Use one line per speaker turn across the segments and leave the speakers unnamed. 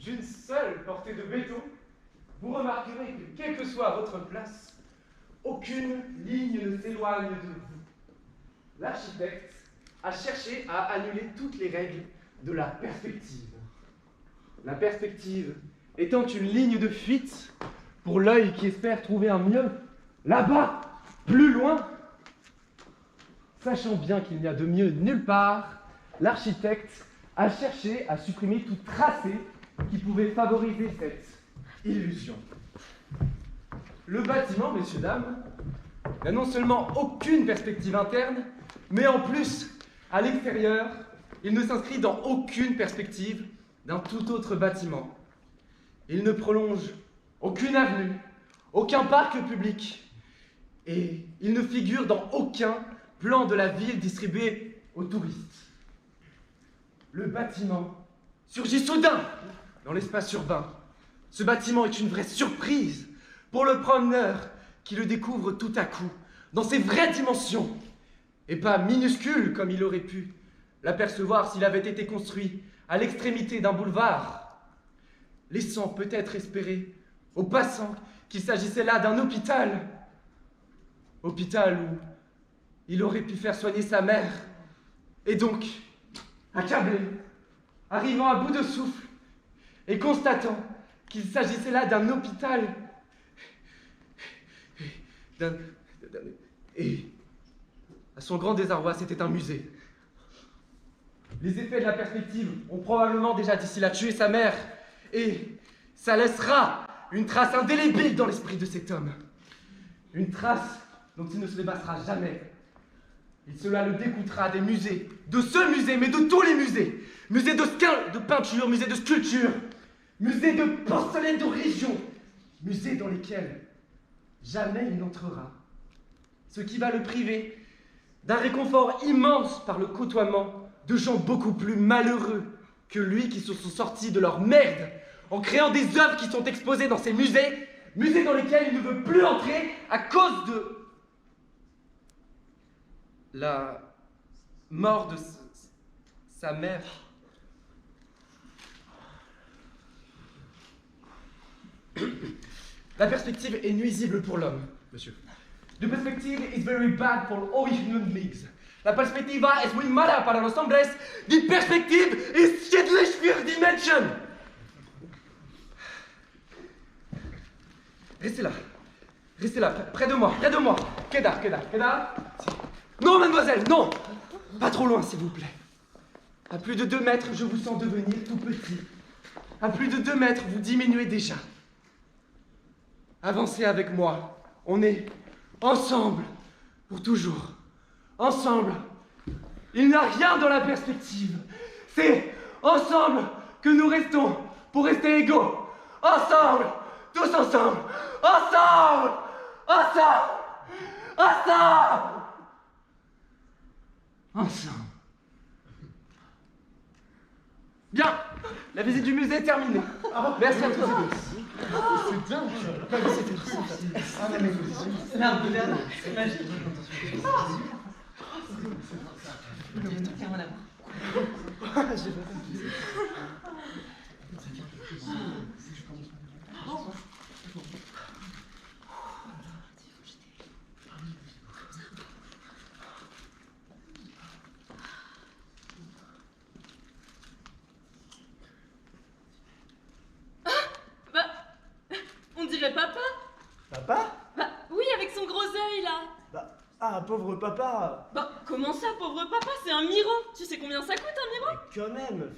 d'une seule portée de béton, vous remarquerez que, quelle que soit votre place, aucune ligne ne s'éloigne de vous. L'architecte a cherché à annuler toutes les règles de la perspective. La perspective étant une ligne de fuite pour l'œil qui espère trouver un mieux là-bas, plus loin. Sachant bien qu'il n'y a de mieux nulle part, l'architecte a cherché à supprimer tout tracé qui pouvait favoriser cette illusion. Le bâtiment, messieurs, dames, n'a non seulement aucune perspective interne, mais en plus, à l'extérieur, il ne s'inscrit dans aucune perspective d'un tout autre bâtiment. Il ne prolonge aucune avenue, aucun parc public, et il ne figure dans aucun plan de la ville distribué aux touristes. Le bâtiment surgit soudain dans l'espace urbain. Ce bâtiment est une vraie surprise pour le promeneur qui le découvre tout à coup dans ses vraies dimensions, et pas minuscule comme il aurait pu l'apercevoir s'il avait été construit à l'extrémité d'un boulevard, laissant peut-être espérer aux passants qu'il s'agissait là d'un hôpital. Hôpital où il aurait pu faire soigner sa mère, et donc, accablé, arrivant à bout de souffle, et constatant qu'il s'agissait là d'un hôpital, et à son grand désarroi, c'était un musée. Les effets de la perspective ont probablement déjà d'ici là tué sa mère, et ça laissera une trace indélébile dans l'esprit de cet homme. Une trace dont il ne se débarrassera jamais. Et cela le dégoûtera des musées, de ce musée, mais de tous les musées. Musées de peinture, musées de sculpture, musées de porcelaine de région, musées dans lesquels jamais il n'entrera. Ce qui va le priver d'un réconfort immense par le côtoiement de gens beaucoup plus malheureux que lui qui se sont sortis de leur merde en créant des œuvres qui sont exposées dans ces musées, musées dans lesquels il ne veut plus entrer à cause de la mort de sa mère. La perspective est nuisible pour l'homme, monsieur. The perspective is very bad for all human beings. La perspectiva es muy mala para los hombres. Die Perspektive ist schädlich für die Menschen. Restez là, près de moi. Queda. Non, mademoiselle, non. Pas trop loin, s'il vous plaît. À plus de 2 mètres, je vous sens devenir tout petit. À plus de 2 mètres, vous diminuez déjà. Avancez avec moi. On est ensemble pour toujours. Ensemble. Il n'y a rien dans la perspective. C'est ensemble que nous restons pour rester égaux. Ensemble. Tous ensemble. Ensemble. Bien. La visite du musée est terminée. Merci à tous et tous.
C'est dingue.
C'est un peu dernier. C'est magique. Tiens-moi la main.
On dirait papa.
Papa?
Bah oui, avec son gros œil là.
Pauvre papa.
Bah comment ça, pauvre papa, c'est un miro. Tu sais combien ça coûte un miro?
Mais quand même,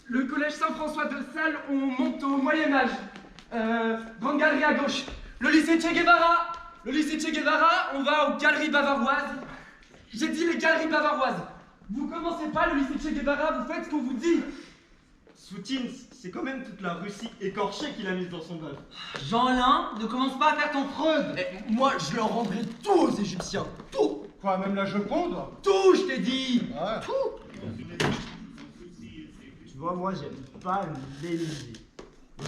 Le collège Saint-François de Sales, on monte au Moyen-Âge. Grande galerie à gauche. Le lycée Che Guevara. On va aux galeries bavaroises. J'ai dit les galeries bavaroises. Vous commencez pas le lycée Che Guevara, vous faites ce qu'on vous dit.
Soutine, c'est quand même toute la Russie écorchée qu'il a mise dans son œuvre.
Jean-Lin, ne commence pas à faire ton Freud.
Moi, je leur rendrai tout aux Égyptiens. Tout.
Quoi, même la Joconde?
Tout, je t'ai dit.
Ouais.
Tout.
Tu vois, moi, j'aime pas les musées.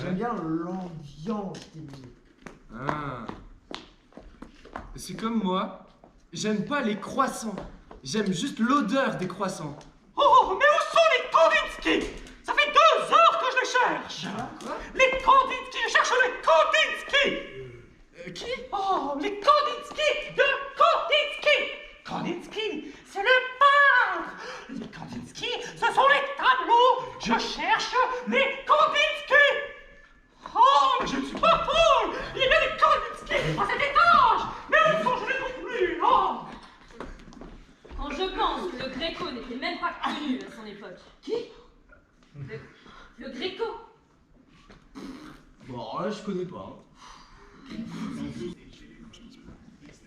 J'aime bien l'ambiance des musées.
Ah. C'est comme moi, j'aime pas les croissants. J'aime juste l'odeur des croissants.
Oh, mais où sont les
Kandinsky. Ça fait 2 heures que je les cherche. Les Kandinsky, je cherche les Kandinsky.
Qui?
Oh, les Kandinsky de Kandinsky. Kandinsky, c'est le peintre. Les Kandinsky, ce sont les tableaux. Je cherche les Kandinsky. Oh, mais je ne suis pas folle. Il y a des Kandinsky à cet étage. Mais où sont, je ne les trouve plus. Oh.
Quand je pense que le Gréco n'était même pas connu à son époque.
Qui?
Le Gréco.
Bon, là, je connais pas.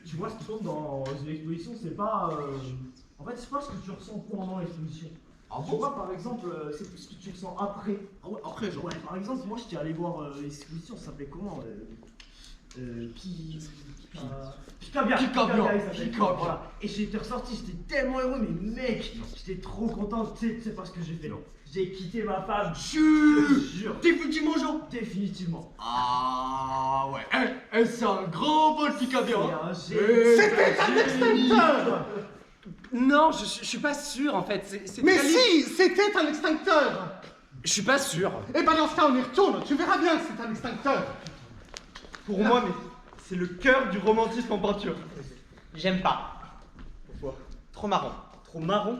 Tu vois, ce qui compte dans une exposition, c'est pas. En fait, c'est pas ce que tu ressens pendant l'exposition.
Ah
Tu
bon?
vois, par exemple, c'est ce que tu ressens après.
Ah ouais, après, genre.
Ouais, par exemple, moi j'étais allé voir l'exposition, ça s'appelait comment Picabia, il s'appelle. Voilà. Et j'étais ressorti, j'étais tellement heureux, mais mec, j'étais trop content, tu sais pas ce que j'ai fait.
Non.
J'ai quitté ma femme.
Jure.
Jure.
Définitivement, genre.
Définitivement.
Ah ouais. C'est un grand bol Picabia.
C'était
un extincteur.
Non, je suis pas sûr en fait. C'est
Mais
très
si, c'était un extincteur.
Je suis pas sûr.
Eh ben dans ce cas, on y retourne. Tu verras bien que c'est un extincteur.
Pour moi, mais c'est le cœur du romantisme en peinture.
J'aime pas.
Pourquoi?
Trop marron.
Trop marron?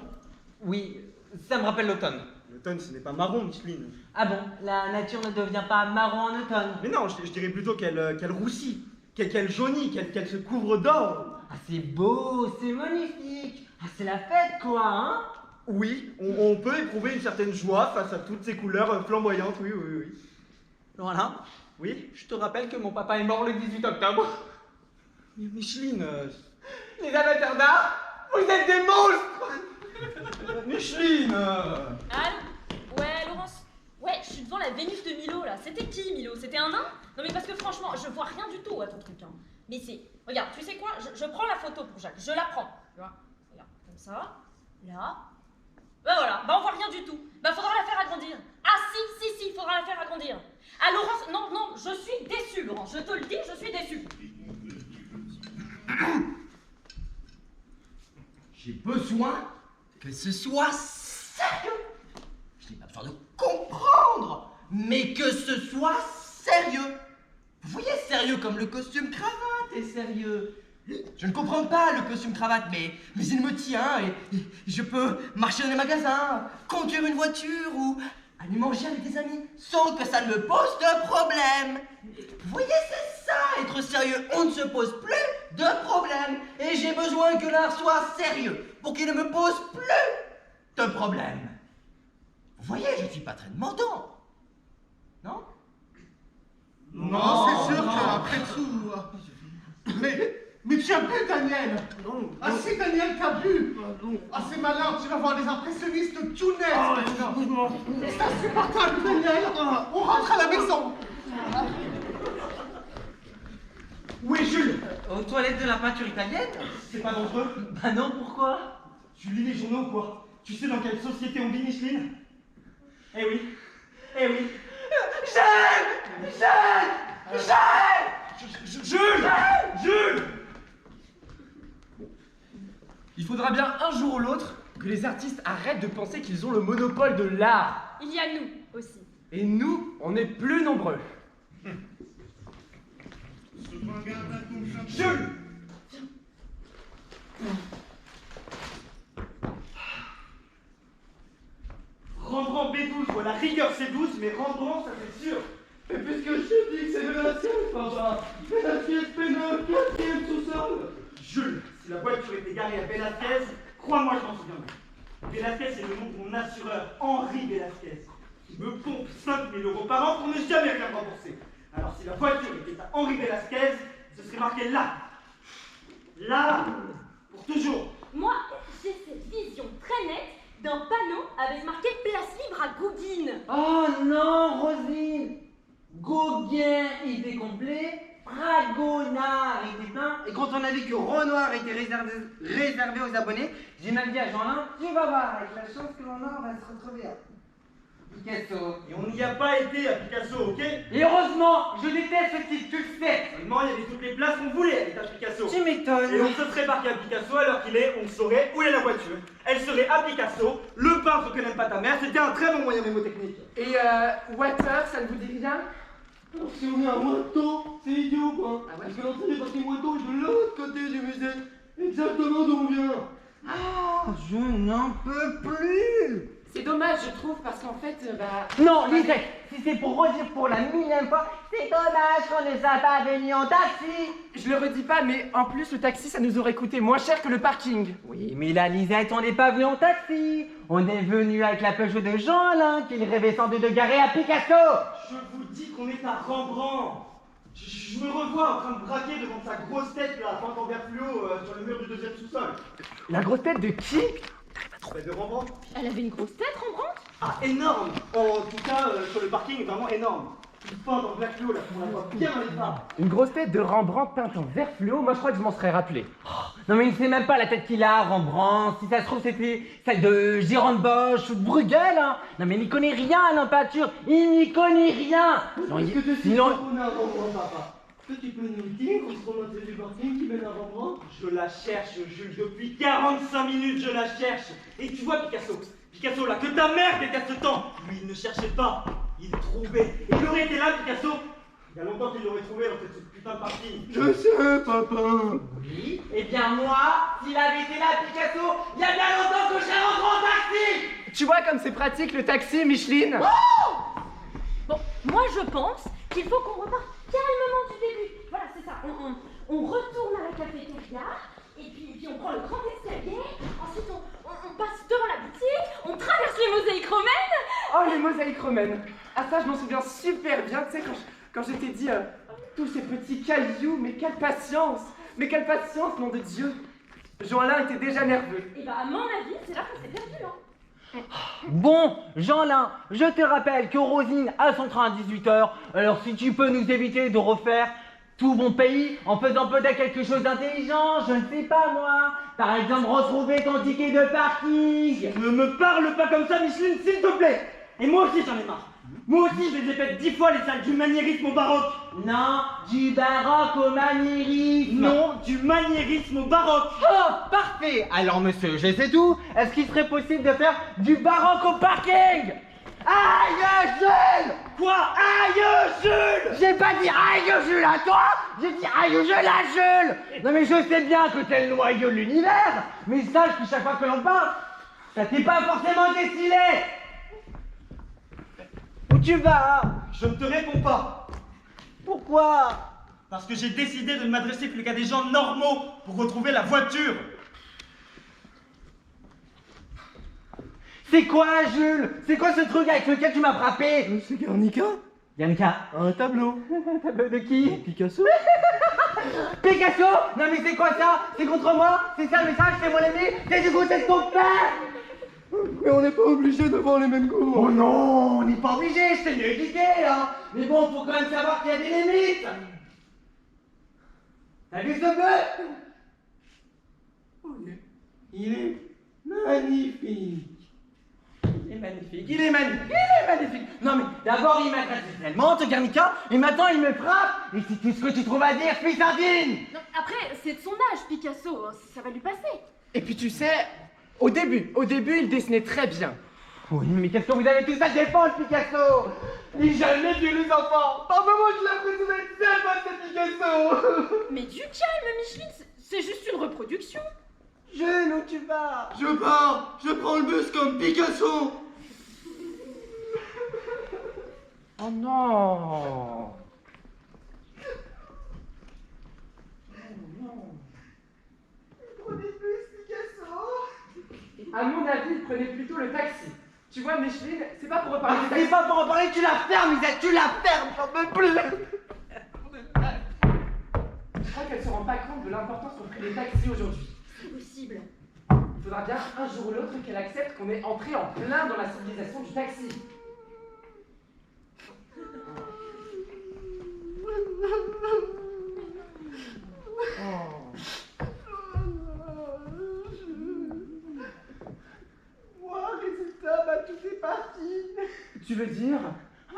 Oui, ça me rappelle l'automne.
L'automne, ce n'est pas marron, Micheline.
Ah bon, la nature ne devient pas marron en automne.
Mais non, je dirais plutôt qu'elle roussit, qu'elle jaunit, qu'elle se couvre d'or.
Ah, c'est beau, c'est magnifique. Ah, c'est la fête, quoi, hein?
Oui, on peut éprouver une certaine joie face à toutes ces couleurs flamboyantes, oui.
Voilà.
Oui?
Je te rappelle que mon papa est mort le 18 octobre.
Mais Micheline,
Les amateurs d'art, vous êtes des monstres.
Micheline
Allô? Ouais, Laurence? Ouais, je suis devant la Vénus de Milo là. C'était qui Milo? C'était un nain? Non mais parce que franchement, je vois rien du tout à ton truc. Hein. Mais c'est. Regarde, tu sais quoi? Je prends la photo pour Jacques. Je la prends. Tu vois? Regarde, comme ça. Là. Bah voilà, bah on voit rien du tout. Bah faudra la faire agrandir. Ah si, faudra la faire agrandir. Ah Laurence, non, je suis déçue Laurence. Je te le dis, je suis déçue.
J'ai besoin que ce soit sérieux. Je n'ai pas besoin de comprendre, mais que ce soit sérieux. Vous voyez, sérieux comme le costume cravate est sérieux. Je ne comprends pas le costume cravate, mais il me tient et je peux marcher dans les magasins, conduire une voiture ou aller manger avec des amis sans que ça ne me pose de problème. Vous voyez, c'est ça, être sérieux. On ne se pose plus de problème. Et j'ai besoin que l'art soit sérieux pour qu'il ne me pose plus de problème. Vous voyez, je ne suis pas très demandant. Non?
Non, c'est sûr qu'après tout. Mais tu as bu, Daniel.
Non,
Ah si, Daniel, t'as bu. Ah c'est malin, tu vas voir les impressionnistes tout net maintenant. C'est insupportable, Daniel. On rentre à la maison.
Où est Jules?
Aux toilettes de la peinture italienne?
C'est pas dangereux?
Bah non, pourquoi?
Tu lis les journaux ou quoi? Tu sais dans quelle société on vit, Micheline? Eh oui. Jules!
Il faudra bien un jour ou l'autre que les artistes arrêtent de penser qu'ils ont le monopole de l'art.
Il y a nous aussi.
Et nous, on est plus nombreux.
Jules! Rembrandt B12, voilà, rigueur c'est 12, mais Rembrandt ça c'est sûr.
Mais puisque je te dis que c'est Velasquez, papa. Velasquez, P9, 4e sous-sol.
Jules, si la voiture était garée à Velasquez, crois-moi, je m'en souviendrai. Velasquez, c'est le nom de mon assureur, Henri Velasquez, qui me pompe 5 000 € par an pour ne jamais rien rembourser. Alors, si la voiture était à Henri Velasquez, ce serait marqué là. Là, pour toujours.
Moi, j'ai cette vision très nette d'un panneau avec marqué place libre à Gauguin.
Oh non, Rosine! Gauguin était complet, Fragonard était plein, et quand on a vu que Renoir était réservé aux abonnés, j'ai même dit à Jeanlin, tu vas voir, avec la chance que l'on a, on va se retrouver. Picasso.
Et on n'y a pas été à Picasso, ok?
Et heureusement, je déteste ce type, tu le sais.
Seulement, il y avait toutes les places qu'on voulait aller à Picasso.
Tu m'étonnes.
Et on se serait parqué à Picasso à l'heure qu'il est, on saurait où est la voiture. Elle serait à Picasso, le peintre que n'aime pas ta mère, c'était un très bon moyen mémotechnique.
Et water, ça ne vous dit rien?
Si on est à Moiton, c'est idiot quoi.
Ah ouais?
Parce que l'entrée du parking Moiton est de l'autre côté du musée. Exactement d'où on vient.
Je n'en peux plus.
C'est dommage, je trouve, parce qu'en fait,
Non, Lisette, si c'est pour redire pour la millième fois, c'est dommage qu'on ne soit pas venu en taxi.
je le redis pas, mais en plus, le taxi, ça nous aurait coûté moins cher que le parking.
Oui, mais là, Lisette, on n'est pas venu en taxi. On est venu avec la Peugeot de Jean-Alain, qu'il rêvait sans doute de garer à Picasso.
Je vous dis qu'on est à Rembrandt. Je me revois en train de braquer devant sa grosse tête là, peinte en vert fluo sur le mur du deuxième sous-sol.
La grosse tête de qui?
Bah, de Rembrandt.
Elle avait une grosse tête, Rembrandt?
Ah, énorme. En tout cas, sur le parking, vraiment énorme. Une peinte en vert fluo là, on la voit bien dans les phares.
Une grosse tête de Rembrandt peinte en vert fluo, moi je crois que je m'en serais rappelé.
Non, mais il ne sait même pas la tête qu'il a, Rembrandt. Si ça se trouve, c'était celle de Gironde Bosch ou de Bruegel, hein. Non, mais il n'y connaît rien à la peinture. Il n'y connaît rien. Non,
Est-ce que tu sais
sinon...
qu'on est à Rembrandt, papa? Toi, tu peux nous dire qu'on se prend l'entrée du parking qui mène à Rembrandt?
Je la cherche, Jules, depuis 45 minutes, je la cherche. Et tu vois Picasso, Picasso là, que ta mère déteste tant. Lui, il ne cherchait pas, il trouvait. Et il aurait été là, Picasso. Il y a longtemps qu'il l'aurait trouvé dans cette putain de parking.
Je sais, papa.
Oui, eh bien moi, s'il avait été là, Picasso, il y a bien longtemps que je serais rentré en taxi.
Tu vois comme c'est pratique le taxi, Micheline?
Bon, moi je pense qu'il faut qu'on reparte calmement du début. Voilà, c'est ça. On retourne à la cafétéria, et puis on prend le grand escalier, ensuite on passe devant la boutique, on traverse les mosaïques romaines.
Oh, les mosaïques romaines. Ah ça, je m'en souviens super bien, tu sais, quand je t'ai dit tous ces petits cailloux, mais quelle patience! Mais quelle patience, nom de Dieu! Jean-Alain était déjà nerveux.
Et bah, à mon avis, c'est là qu'on s'est perdu, hein.
Bon, Jean-Lin, je te rappelle que Rosine a son train à 18h, alors si tu peux nous éviter de refaire tout mon pays en faisant peut-être quelque chose d'intelligent, je ne sais pas moi. Par exemple, retrouver ton ticket de parking.
Ne me parle pas comme ça, Micheline, s'il te plaît. Et moi aussi, j'en ai marre. Moi aussi, je les ai faites 10 fois, les salles du maniérisme au baroque.
Non, du baroque au maniérisme.
Non, du maniérisme au baroque.
Oh, parfait. Alors monsieur, je sais tout. Est-ce qu'il serait possible de faire du baroque au parking? Aïe, Jules!
Quoi? Aïe, Jules!
J'ai pas dit aïe, Jules à toi! J'ai dit aïe, Jules à Jules! Non mais je sais bien que t'es le noyau de l'univers, mais sache que chaque fois que l'on parle, ça t'est pas forcément destiné! Où tu vas?
Je ne te réponds pas.
Pourquoi?
Parce que j'ai décidé de ne m'adresser plus qu'à des gens normaux pour retrouver la voiture.
C'est quoi, Jules? C'est quoi ce truc avec lequel tu m'as frappé?
C'est Guernica?
Yannicka.
Un tableau.
Tableau de qui?
Picasso?
Picasso? Non mais c'est quoi ça? C'est contre moi? C'est ça le message? C'est mon ami? C'est du côté de ton père?
Mais on n'est pas obligé d'avoir les mêmes goûts.
Oh non, on n'est pas obligé, je t'ai mieux guidé, hein. Mais bon, faut quand même savoir qu'il y a des limites. T'as vu ce bleu?
Il est magnifique.
Il est magnifique, il est magnifique, il est magnifique. Non mais d'abord il m'agresse tellement, te Guernica, et maintenant il me frappe. Et c'est tout ce que tu trouves à dire, fils indigne.
Non, après, c'est de son âge, Picasso, ça va lui passer.
Et puis tu sais, au début, il dessinait très bien.
Oui, mais qu'est-ce que vous avez tous à défendre, Picasso?
Les jeunes, les vieux, les enfants. Pardon, moi je l'impression d'être seul face à Picasso.
Mais du calme, Micheline, c'est juste une reproduction.
Jules, où tu vas?
Je pars, je prends le bus comme Picasso.
Oh non.
Prenez le bus, Picasso.
À mon avis, il prenait plutôt le taxi. Tu vois, Micheline, c'est pas pour reparler du
C'est
taxi.
pas pour en parler, tu la fermes, Isaac, tu la fermes, j'en peux plus.
Je crois qu'elle se rend pas compte de l'importance qu'ont pris les taxis aujourd'hui.
C'est possible.
Il faudra bien un jour ou l'autre qu'elle accepte qu'on est entré en plein dans la civilisation du taxi.
Moi, résultat, bah tout est parti.
Tu veux dire?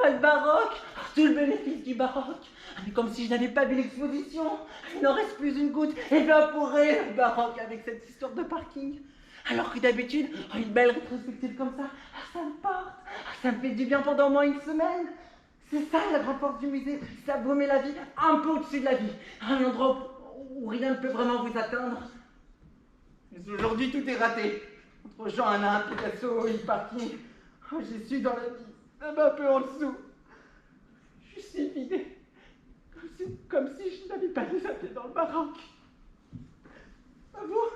Ah, le baroque, tout le bénéfice du baroque. Ah, mais comme si je n'avais pas vu l'exposition. Il n'en reste plus une goutte. Évaporé le baroque avec cette histoire de parking. Alors que d'habitude, une belle rétrospective comme ça, ça me porte. Ça me fait du bien pendant au moins une semaine. C'est ça la grande force du musée. Ça vous met la vie un peu au-dessus de la vie. Un endroit où rien ne peut vraiment vous atteindre. Mais aujourd'hui, tout est raté. Entre Jean-Alain, Picasso et le parking. Oh, j'y suis dans la vie. Même un peu en dessous. Je suis vidé. Comme si je n'avais pas mis un pied dans le baroque. À vous?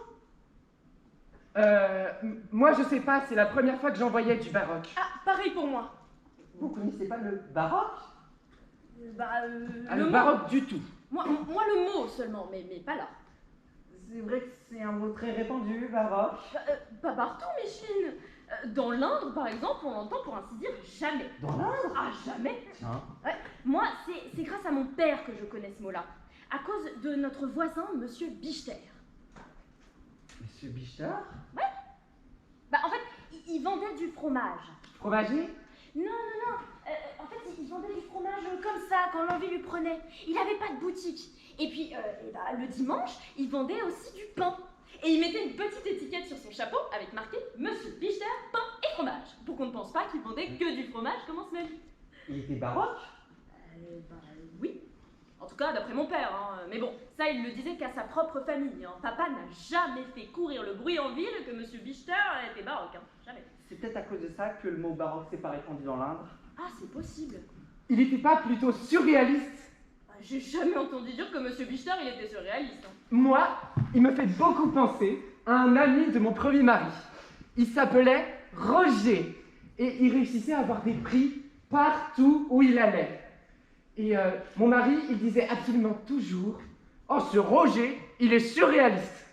Moi je sais pas, c'est la première fois que j'en voyais du baroque.
Ah, pareil pour moi.
Vous connaissez pas le baroque?
Le baroque du tout.
Moi, le mot seulement, mais pas là.
C'est vrai que c'est un mot très répandu, baroque.
Pas partout, Micheline. Dans l'Indre, par exemple, on l'entend pour ainsi dire jamais.
Dans l'Indre?
Ah, jamais.
Tiens.
Ouais. Moi, c'est grâce à mon père que je connais ce mot-là. À cause de notre voisin, Monsieur Bichter.
Monsieur Bichter?
Ouais. Bah, en fait, il vendait du fromage.
Fromager?
Non. En fait, il vendait du fromage comme ça, quand l'envie lui prenait. Il n'avait pas de boutique. Et puis, le dimanche, il vendait aussi du pain. Et il mettait une petite étiquette sur son chapeau avec marqué Monsieur Bichter, pain et fromage. Pour qu'on ne pense pas qu'il vendait que du fromage comme en semaine.
Il était baroque?
Oui. En tout cas, d'après mon père. Hein. Mais bon, ça, il le disait qu'à sa propre famille. Hein. Papa n'a jamais fait courir le bruit en ville que Monsieur Bichter était baroque. Hein. Jamais.
C'est peut-être à cause de ça que le mot baroque s'est pas répandu dans l'Indre.
Ah, c'est possible.
Il était pas plutôt surréaliste?
J'ai jamais entendu dire que Monsieur Bichter, il était surréaliste. Hein.
Moi, il me fait beaucoup penser à un ami de mon premier mari. Il s'appelait Roger et il réussissait à avoir des prix partout où il allait. Et mon mari, il disait absolument toujours « Oh, ce Roger, il est surréaliste !»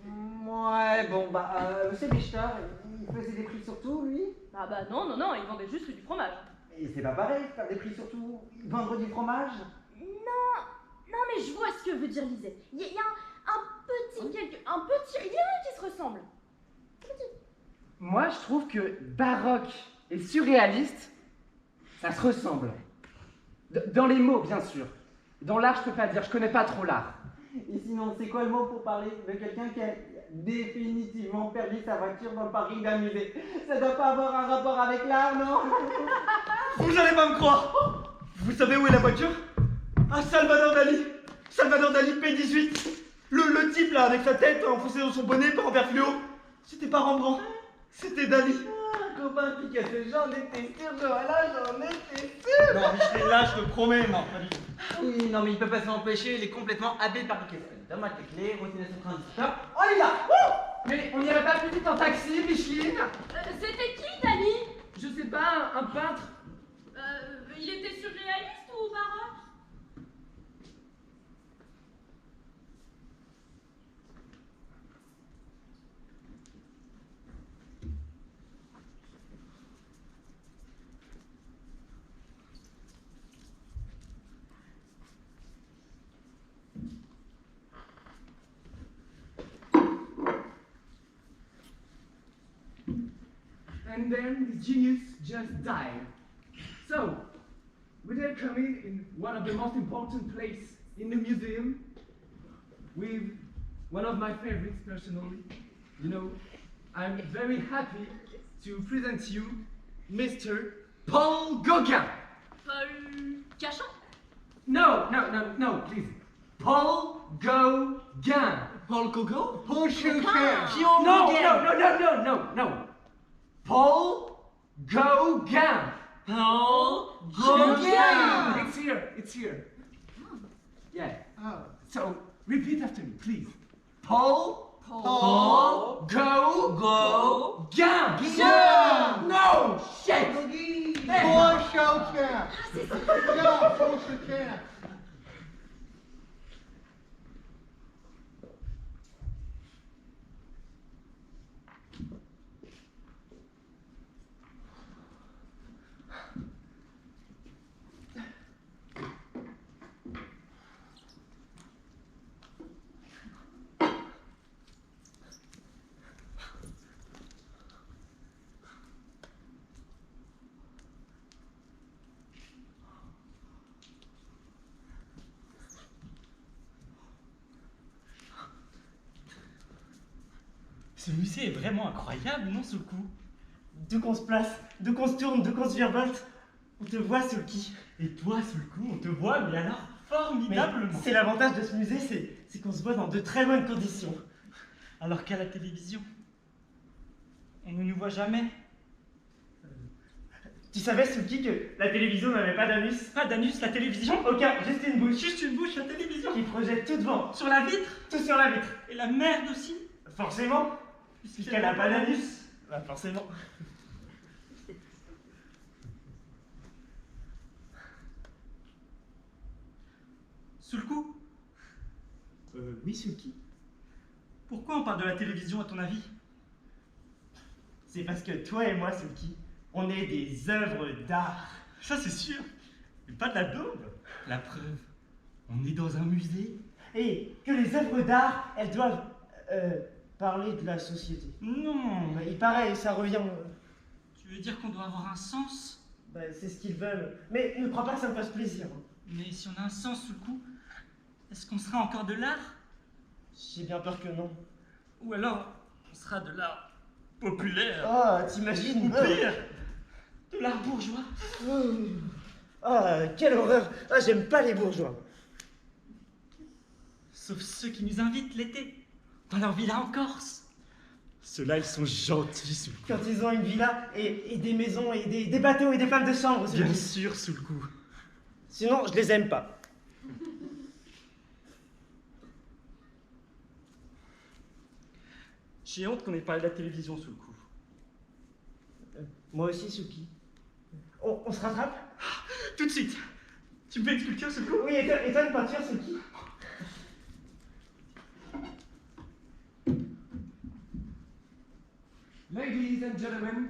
Ouais, bon, Monsieur Bichter, il faisait des prix sur tout, lui?
Ah bah non, il vendait juste du fromage.
Et c'est pas pareil, faire des prix sur tout, vendre du fromage?
Non, mais je vois ce que veut dire Lisette. Il y a un petit rien qui se ressemble.
Moi, je trouve que baroque et surréaliste, ça se ressemble. Dans les mots, bien sûr. Dans l'art, je peux pas dire, je connais pas trop l'art.
Et sinon, c'est quoi le mot pour parler de quelqu'un qui a définitivement perdu sa voiture dans le parking d'un musée? Ça doit pas avoir un rapport avec l'art, non?
Vous allez pas me croire. Vous savez où est la voiture? Ah, Salvador Dali. Salvador Dali P18. Le type là, avec sa tête enfoncée dans son bonnet par en vert fluo. C'était pas Rembrandt, c'était Dali.
Copain Picasso, j'en étais sûr, j'en étais sûr.
Non, Micheline, là, je te promets, non, pas du tout.
Oui, non, mais il peut pas s'empêcher, il est complètement happé par Picasso. Donne-moi tes clés, Rosine est en train de on y va.
Mais on n'irait pas plus vite en taxi, Micheline?
C'était qui, Dali?
Je sais pas, un peintre?
Il était surréaliste ou baroque?
And then the genius just died. So, we are coming in one of the most important places in the museum with one of my favorites personally. You know, I'm very happy to present you Mr. Paul Gauguin.
Paul Cachin?
No, please. Paul Gauguin.
Paul Gauguin?
Paul Chauquin.
No. Paul Gauguin.
Paul
Gauguin. It's here. Yeah.
Oh.
So repeat after me, please.
Paul
Gauguin. No shit.
Paul Chauquin. Yeah, Paul Chauquin.
Ce musée est vraiment incroyable, non, sous le coup?
D'où qu'on se place, d'où qu'on se tourne, d'où qu'on se virevolte, on te voit sous le qui.
Et toi, sous le coup, on te voit, mais alors
Mais
formidablement.
c'est l'avantage de ce musée, c'est qu'on se voit dans de très bonnes conditions.
Alors qu'à la télévision, on ne nous voit jamais.
Tu savais, Suki, que la télévision n'avait pas d'anus?
Pas d'anus, la télévision?
Aucun, juste une bouche.
Juste une bouche, la télévision.
Qui projette tout devant,
Sur la vitre.
tout sur la vitre.
Et la merde aussi.
Forcément, puisqu'elle n'a pas d'anus. Bah forcément.
Sous le coup,
Oui, Suki.
pourquoi on parle de la télévision à ton avis?
C'est parce que toi et moi, Suki, on est des œuvres d'art.
Ça c'est sûr, mais pas de la daube. La preuve, on est dans un musée.
Et que les œuvres d'art, elles doivent parler de la société.
Non,
Bah, il paraît, ça revient.
tu veux dire qu'on doit avoir un sens?
Bah, c'est ce qu'ils veulent. Mais ne crois pas que ça me fasse plaisir.
Mais si on a un sens sous le coup, est-ce qu'on sera encore de l'art?
J'ai bien peur que non.
Ou alors, on sera de l'art populaire?
Ah, t'imagines?
Ou pire, de l'art bourgeois?
Ah, quelle horreur! Ah, j'aime pas les bourgeois.
Sauf ceux qui nous invitent l'été, dans leur villa en Corse. Ceux-là, ils sont gentils sous le coup.
Quand ils ont une villa et des maisons et des bateaux et des femmes de chambre. c'est
Bien
tout.
sûr, sous le coup.
Sinon, je les aime pas.
J'ai honte qu'on ait parlé de la télévision sous le coup.
Moi aussi, Suki. On se rattrape?
Tout de suite. Tu me fais une sculpture sous le coup?
Oui, et toi une peinture, Suki?
Ladies and gentlemen,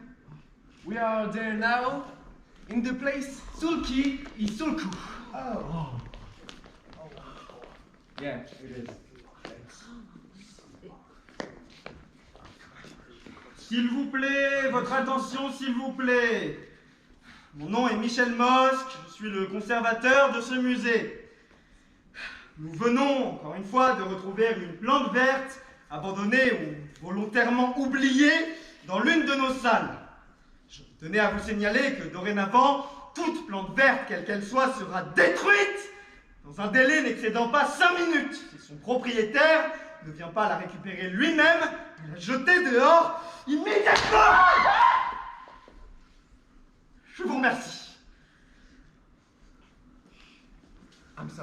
we are there now in the place Sulki is Sulku. Oh. Yeah, it is.
S'il vous plaît, votre attention, s'il vous plaît. Mon nom est Michel Mosque, je suis le conservateur de ce musée. Nous venons, encore une fois, de retrouver une plante verte abandonnée ou volontairement oubliée dans l'une de nos salles. Je tenais à vous signaler que dorénavant, toute plante verte, quelle qu'elle soit, sera détruite dans un délai n'excédant pas 5 minutes. Si son propriétaire ne vient pas la récupérer lui-même et la jeter dehors immédiatement. Je vous remercie.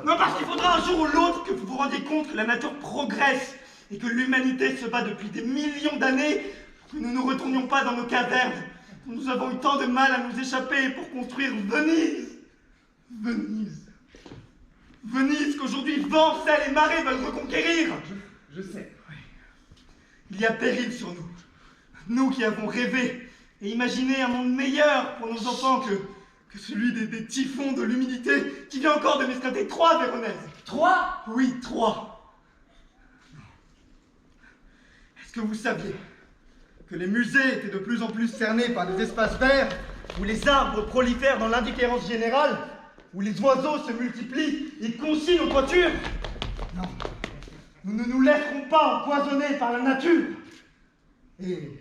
Non, parce qu'il faudra un jour ou l'autre que vous vous rendiez compte que la nature progresse et que l'humanité se bat depuis des millions d'années pour que nous ne retournions pas dans nos cavernes où nous avons eu tant de mal à nous échapper pour construire Venise. Venise. Venise qu'aujourd'hui vent, sel et marée veulent reconquérir.
Je sais.
Il y a péril sur nous. Nous qui avons rêvé et imaginé un monde meilleur pour nos enfants que celui des typhons de l'humidité qui vient encore de m'esclater 3 Véronèse.
3?
Oui, 3. Est-ce que vous saviez que les musées étaient de plus en plus cernés par des espaces verts où les arbres prolifèrent dans l'indifférence générale, où les oiseaux se multiplient et consignent aux toitures? Non, nous ne nous laisserons pas empoisonner par la nature. Et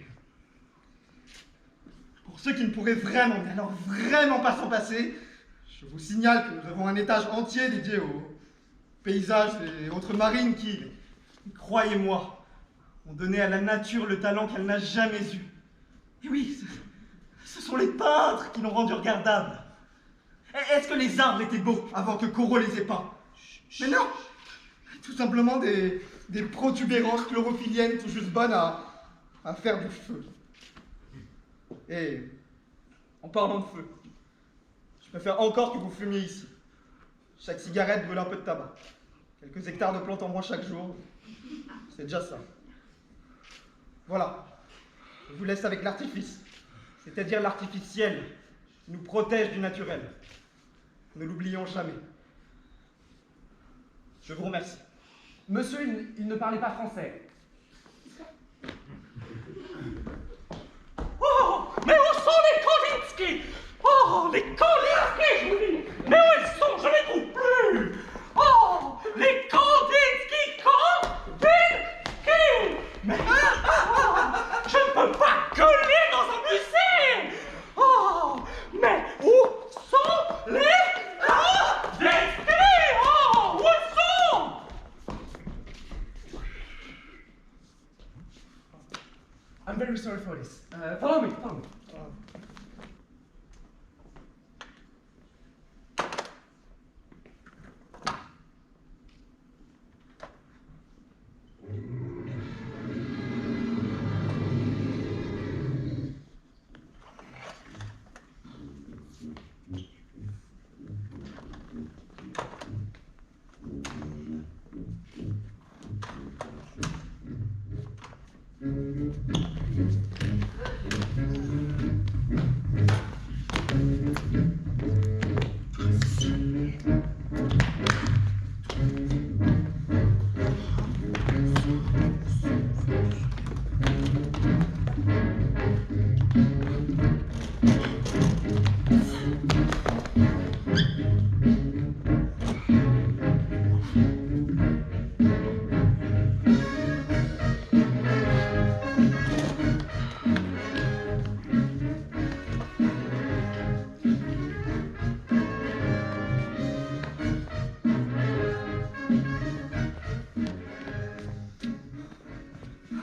pour ceux qui ne pourraient vraiment, mais alors vraiment pas s'en passer, je vous signale que nous avons un étage entier dédié aux paysages et autres marines qui, croyez-moi, ont donné à la nature le talent qu'elle n'a jamais eu. Et oui, ce sont les peintres qui l'ont rendu regardable. Est-ce que les arbres étaient beaux avant que Corot les ait peints? Mais non! Tout simplement des protubérances chlorophylliennes tout juste bonnes à faire du feu. Et en parlant de feu, je préfère encore que vous fumiez ici. Chaque cigarette brûle un peu de tabac. Quelques hectares de plantes en moins chaque jour, c'est déjà ça. Voilà, je vous laisse avec l'artifice, c'est-à-dire l'artificiel, qui nous protège du naturel. Ne l'oublions jamais. Je vous remercie.
Monsieur, il ne parlait pas français.
Oh, mais où sont les Kandinsky? Oh, les Kandinsky, je vous dis. Mais où ils sont? Je les trouve plus. Oh, les Kandinsky, Kandinsky. Mais
I'm very sorry for this.
Follow me, follow me.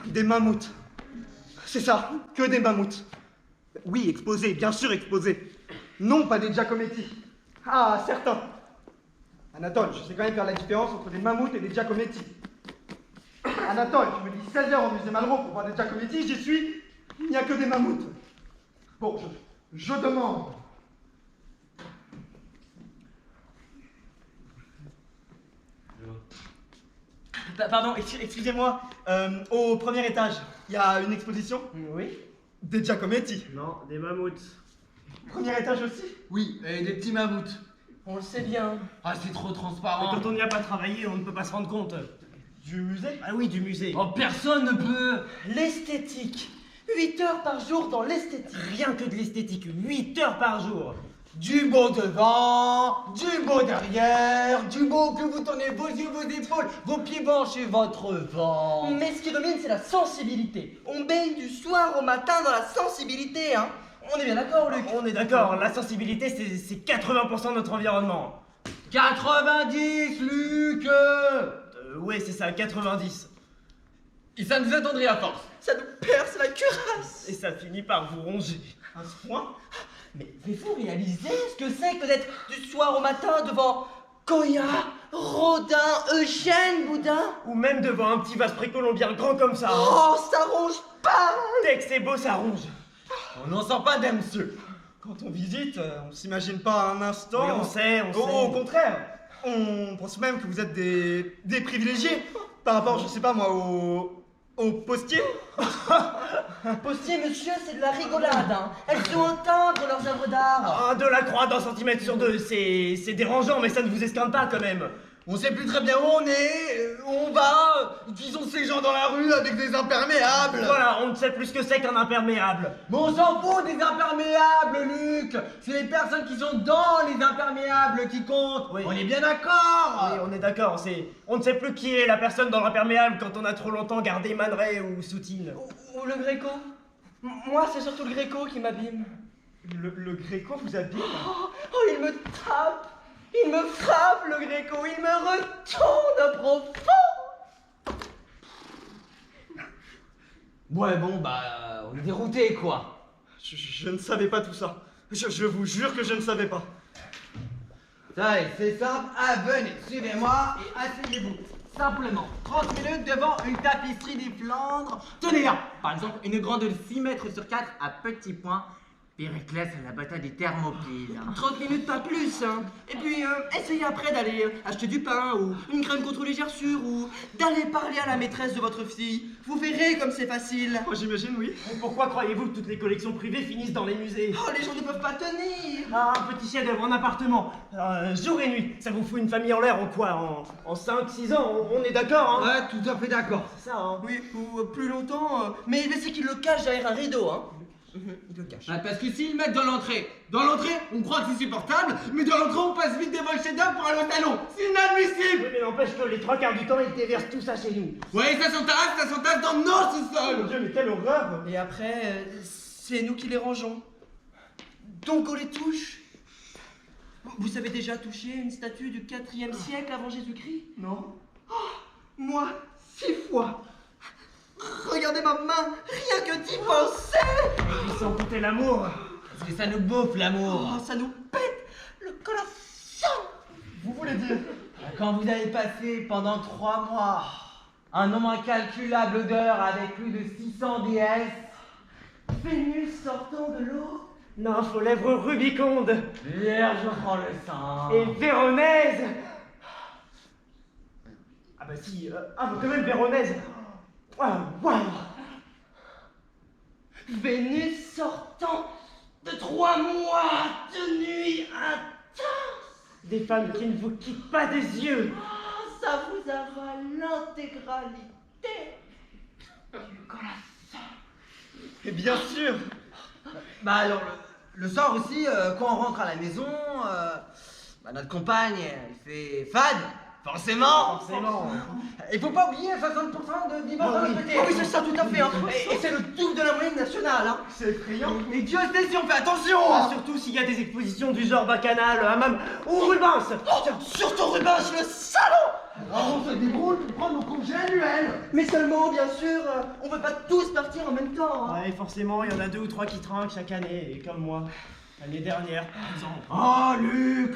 Des mammouths. C'est ça, que des mammouths. Oui, exposés, bien sûr exposés. Non, pas des Giacometti. Ah, certains. Anatole, je sais quand même faire la différence entre des mammouths et des Giacometti. Anatole, tu me dis 16 heures au musée Malraux pour voir des Giacometti, j'y suis, il n'y a que des mammouths. Bon, je demande. Pardon, excusez-moi. Au premier étage, il y a une exposition.
Oui.
Des Giacometti.
Non, des mammouths.
Premier étage aussi.
Oui, et des petits mammouths.
On le sait bien.
Ah, c'est trop
Mais
transparent.
quand on n'y a pas travaillé, on ne peut pas se rendre compte.
Du musée.
Ah oui, du musée.
Oh, personne ne peut.
L'esthétique. 8 heures par jour dans l'esthétique. Rien que de l'esthétique. 8 heures par jour.
Du beau devant, du beau derrière, du beau que vous tournez vos yeux, vos épaules, vos pieds branchés et votre ventre.
Mais ce qui domine, c'est la sensibilité. On baigne du soir au matin dans la sensibilité, hein. On est bien d'accord, Luc?
On est d'accord, la sensibilité, c'est 80% de notre environnement.
90, Luc.
Ouais, c'est ça, 90.
Et ça nous attendrait à force.
Ça nous perce la cuirasse.
Et ça finit par vous ronger.
À ce point.
Mais vous réalisez ce que c'est que d'être du soir au matin devant Goya, Rodin, Eugène Boudin?
Ou même devant un petit vase précolombien grand comme ça.
Oh, ça ronge pas.
Dès que c'est beau, ça ronge.
On n'en sent pas d'âme, monsieur.
Quand on visite, on s'imagine pas un instant.
Oui, on sait.
Au contraire, on pense même que vous êtes des privilégiés par rapport, je sais pas moi, aux postiers.
Postier, monsieur, c'est de la rigolade, hein. Elles sont un timbre, leurs œuvres d'art.
Ah, de la croix d'un centimètre sur deux, c'est dérangeant, mais ça ne vous esquinte pas quand même.
On sait plus très bien où on est, où on va. Disons ces gens dans la rue avec des imperméables.
Voilà, on ne sait plus ce que c'est qu'un imperméable.
Mais on s'en fout des imperméables, Luc. C'est les personnes qui sont dans les imperméables qui comptent.
Oui.
On est bien d'accord.
Oui, on est d'accord, on ne sait plus qui est la personne dans l'imperméable quand on a trop longtemps gardé Man Ray ou Soutine.
Ou le Gréco. Moi, c'est surtout le Gréco qui m'abîme.
Le Gréco vous abîme.
Oh, il me tape. Il me frappe, le Gréco. Il me retourne profond.
Ouais, bon, bah, on est dérouté, quoi.
Je ne savais pas tout ça. Je vous jure que je ne savais pas.
Ça y est, c'est simple. Ah, venez, suivez-moi et asseyez-vous. Simplement, 30 minutes devant une tapisserie des Flandres. Tenez là, par exemple, une grande de 6 mètres sur 4 à petits points. Périclès à la bataille des Thermopyles.
30 minutes, pas plus, hein. Et puis, essayez après d'aller acheter du pain, ou une crème contre les gerçures, ou d'aller parler à la maîtresse de votre fille. Vous verrez comme c'est facile.
Moi j'imagine, oui.
Mais pourquoi croyez-vous que toutes les collections privées finissent dans les musées?
Oh, les gens ne peuvent pas tenir.
Ah, un petit chef-d'œuvre en appartement, jour et nuit, ça vous fout une famille en l'air en quoi? En 5-6 ans, on est d'accord, hein?
Ouais, tout à fait d'accord.
C'est ça, hein?
Oui, ou plus longtemps, mais c'est qu'il le cache derrière un rideau, hein. Il le cache.
Ouais, parce que s'ils mettent dans l'entrée, on croit que c'est supportable, mais dans l'entrée, on passe vite devant le chef-d'œuvre pour aller au salon. C'est inadmissible.
Oui, mais n'empêche que les 3 quarts du temps, ils déversent tout ça chez nous.
Ouais, ça s'entasse dans nos
Mon
sous-sols.
Dieu, mais quelle horreur.
Et après, c'est nous qui les rangeons. Donc on les touche. Vous avez déjà touché une statue du 4e siècle avant Jésus-Christ?
Non.
Moi, 6 fois. Regardez ma main, rien que d'y penser.
Et puis sans compter l'amour.
Parce que ça nous bouffe l'amour.
Oh, ça nous pète le colossal.
Vous voulez dire?
Quand vous avez passé pendant 3 mois un nombre incalculable d'heures avec plus de 600 déesses,
Vénus sortant de l'eau.
Nymphe aux lèvres rubicondes.
Vierge prend le sein.
Et Véronèse. Ah bah si, mais quand même Véronèse. Waouh.
Vénus sortant de 3 mois de nuit intense.
Des femmes qui ne vous quittent pas des yeux.
Oh, ça vous avale l'intégralité du colossal.
Et bien sûr. Bah alors, le soir aussi, quand on rentre à la maison, notre compagne, elle fait fade. Forcément. Il faut pas oublier 60% de divorce dans notre côté.
Oh oui, c'est ça, tout à fait. Hein.
Et c'est le double de la moyenne nationale. Hein.
C'est effrayant.
Et Dieu sait si on fait attention.
Ah, surtout s'il y a des expositions du genre Bacchanal, Hammam ou Rubens.
Oh, surtout Rubens, le salaud.
Alors on se débrouille pour prendre nos congés annuels.
Mais seulement, bien sûr, on veut pas tous partir en même temps. Hein.
Ouais, forcément, il y en a 2 ou 3 qui trinquent chaque année, et comme moi, l'année dernière, par exemple.
Oh, Luc.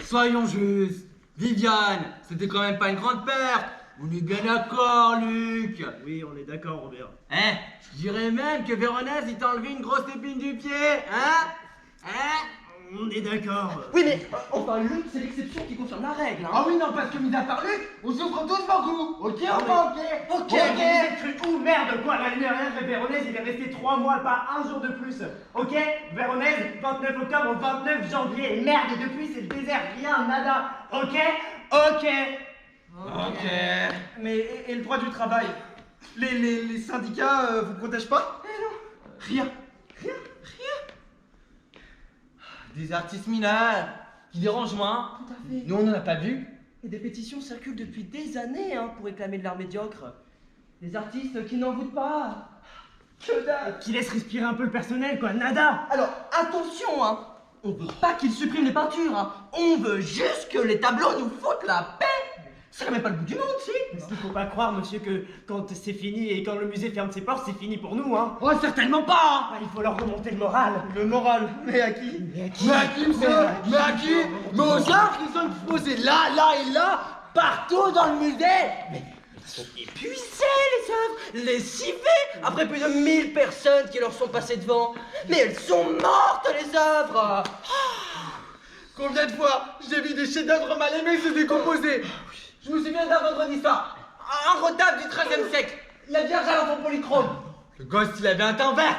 Soyons justes. Viviane, c'était quand même pas une grande perte. On est bien d'accord, Luc.
Oui, on est d'accord, Robert.
Hein? Je dirais même que Véronèse, il t'a enlevé une grosse épine du pied, hein?
On est d'accord.
Oui, mais enfin, Luc, c'est l'exception qui confirme la règle. Hein.
Ah oui, non, parce que mis à part Luc, on souffre tous beaucoup. Ok,
Ah
enfin,
Ok,
Vous êtes cru où? Merde, quoi, l'année dernière, Véronèse, il est resté 3 mois, pas un jour de plus. Ok? Véronèse, 29 octobre au 29 janvier. Merde, et depuis, c'est le désert, rien, nada. Ok?
Mais et le droit du travail? Les syndicats vous protègent pas?
Rien. Des artistes mineurs qui dérangent moins.
Tout à fait.
Nous, on n'en a pas vu.
Et des pétitions circulent depuis des années pour réclamer de l'art médiocre. Des artistes qui n'en voûtent pas. Que dalle.
Qui laisse respirer un peu le personnel, quoi, nada.
Alors, attention, hein. On veut pas qu'ils suppriment les peintures, hein. On veut juste que les tableaux nous foutent la paix. C'est quand même pas le bout du monde, si.
Parce qu'il faut pas croire, monsieur, que quand c'est fini et quand le musée ferme ses portes, c'est fini pour nous, hein.
Oh, certainement pas.
Ah, il faut leur remonter le moral.
Le moral? Mais à qui?
Mais à qui, monsieur? Mais à qui? Mais aux arts qui sont exposés là et là, partout dans le musée. Mais
Épuisées, les œuvres, lessivées, après plus de 1000 personnes qui leur sont passées devant. Mais elles sont mortes, les œuvres.
combien de fois j'ai vu des chefs-d'œuvre mal aimés se décomposer? Je me souviens d'un vendredi soir, un retable du XIIIe siècle, la Vierge à l'enfant polychrome. Le gosse, il avait un teint vert.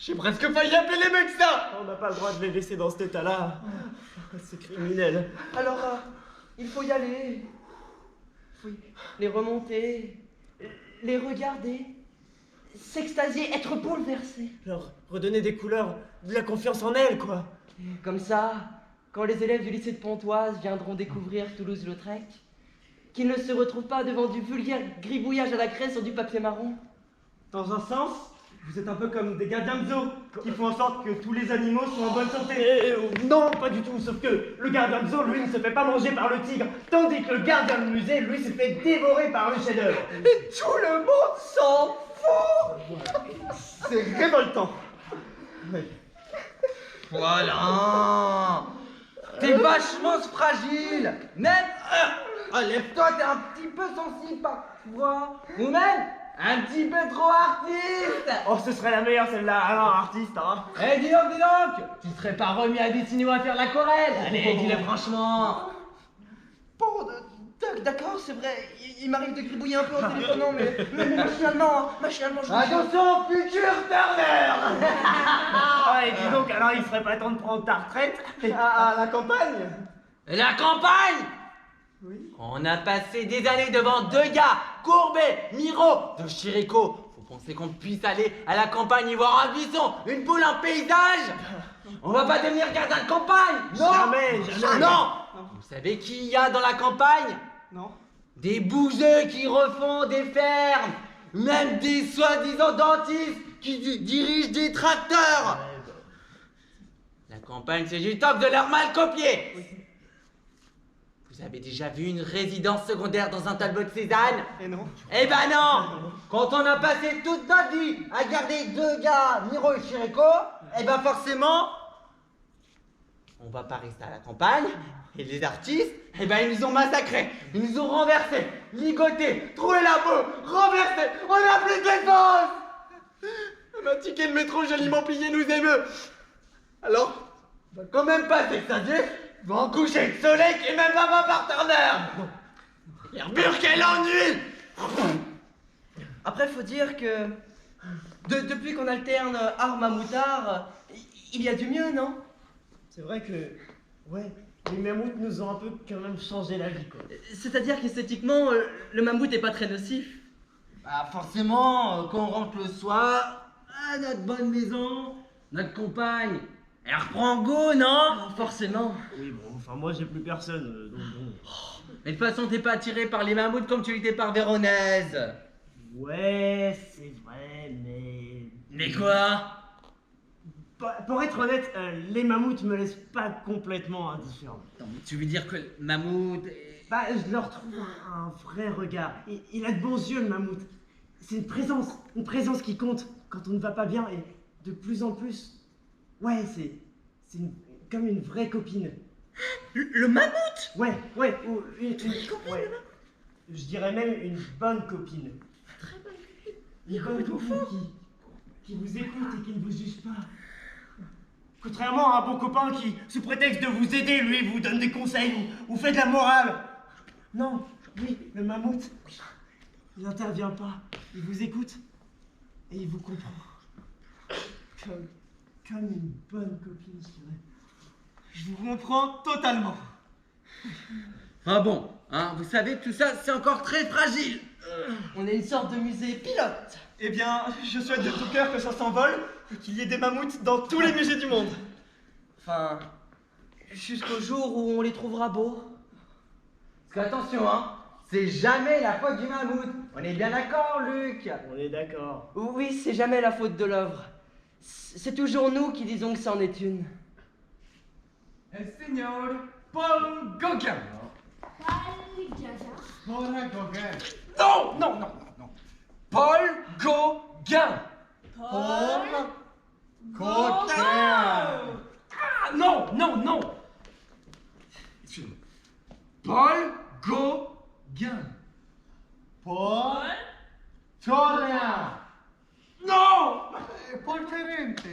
J'ai presque failli appeler les mecs ça.
On n'a pas le droit de les laisser dans cet état-là. C'est criminel.
Alors, il faut y aller. Oui, les remonter, les regarder, s'extasier, être bouleversé.
Leur redonner des couleurs, de la confiance en elles, quoi.
Et comme ça, quand les élèves du lycée de Pontoise viendront découvrir Toulouse-Lautrec, qu'ils ne se retrouvent pas devant du vulgaire gribouillage à la craie sur du papier marron.
Dans un sens, vous êtes un peu comme des gardiens de zoo qui font en sorte que tous les animaux soient en bonne santé. Non, pas du tout, sauf que le gardien de zoo, lui, ne se fait pas manger par le tigre, tandis que le gardien de musée, lui, se fait dévorer par le chef-d'œuvre.
Et tout le monde s'en fout.
C'est révoltant.
Voilà. T'es vachement fragile. Même. Lève-toi, t'es un petit peu sensible parfois. Ou même un petit peu trop artiste.
Oh, ce serait la meilleure celle-là, alors artiste, hein.
Eh, dis donc, tu serais pas remis à dessiner ou à faire la chorale. Allez, dis-le franchement.
Bon, d'accord, c'est vrai, il m'arrive de gribouiller un peu en téléphonant, mais machinalement, je...
Attention, futur Turner.
Ah, et dis donc, alors il serait pas temps de prendre ta retraite à la campagne?
La campagne. Oui. On a passé des années devant deux gars, Courbet, Miro, de Chirico. Faut penser qu'on puisse aller à la campagne y voir un buisson, une boule, un paysage. On va pas devenir gardien de campagne. Non.
Jamais.
Non. Vous savez qui y a dans la campagne?
Non.
Des bougeux qui refont des fermes, même des soi-disant dentistes qui dirigent des tracteurs. La campagne, c'est du top de leur mal copié. Vous Vous avez déjà vu une résidence secondaire dans un Talbot Cézanne?
Et non.
Eh ben non! Quand on a passé toute notre vie à garder deux gars, Miro et Chirico, eh ben forcément, on va pas rester à la campagne. Et les artistes, eh ben ils nous ont massacrés, ils nous ont renversés, ligotés, troué la peau, renversés, on a plus de défense! Un ticket de métro joliment plié nous émeut. Alors, on va quand même pas s'extasier devant un coucher de soleil qui est même pas par Turner! Herbure, quel ennui!
Après, faut dire que depuis qu'on alterne armes à moutard, il y a du mieux, non?
C'est vrai que, ouais, les mammouths nous ont un peu quand même changé la vie, quoi.
C'est-à-dire qu'esthétiquement, le mammouth est pas très nocif.
Bah forcément, quand on rentre le soir, à notre bonne maison, notre compagne, elle reprend go, non?
Forcément.
Oui, bon, enfin, moi, j'ai plus personne, donc bon.
Mais de toute façon, t'es pas attiré par les mammouths comme tu l'étais par Véronèse.
Ouais, c'est vrai, mais...
Mais quoi?
Pour être honnête, les mammouths me laissent pas complètement indifférent.
Non, mais tu veux dire que le mammouth...
Bah, je leur trouve un vrai regard. Il a de bons yeux, le mammouth. C'est une présence qui compte quand on ne va pas bien, et de plus en plus... Ouais, c'est comme une vraie copine.
Le mammouth?
Ouais, ou une copine, ouais. Je dirais même une bonne copine.
Très bonne copine.
Une bonne copine qui vous écoute et qui ne vous juge pas. Contrairement à un bon copain qui, sous prétexte de vous aider, lui, vous donne des conseils ou fait de la morale. Non, lui, le mammouth, il n'intervient pas. Il vous écoute et il vous comprend. Comme une bonne copine, je dirais. Je vous comprends totalement.
Ah bon, hein, vous savez, tout ça, c'est encore très fragile.
On est une sorte de musée pilote.
Eh bien, je souhaite de tout cœur que ça s'envole et qu'il y ait des mammouths dans tous les musées du monde.
Enfin, jusqu'au jour où on les trouvera beaux.
Parce qu'attention, hein, c'est jamais la faute du mammouth. On est bien d'accord, Luc?
On est d'accord.
Oui, c'est jamais la faute de l'œuvre. C'est toujours nous qui disons que c'en est une.
El señor Paul Gauguin.
Voilà, Gauguin.
Non. Paul Gauguin.
Paul Gauguin.
Ah, non. Excusez-moi. Paul Gauguin.
Paul Torrent.
Non.
Paul Terente.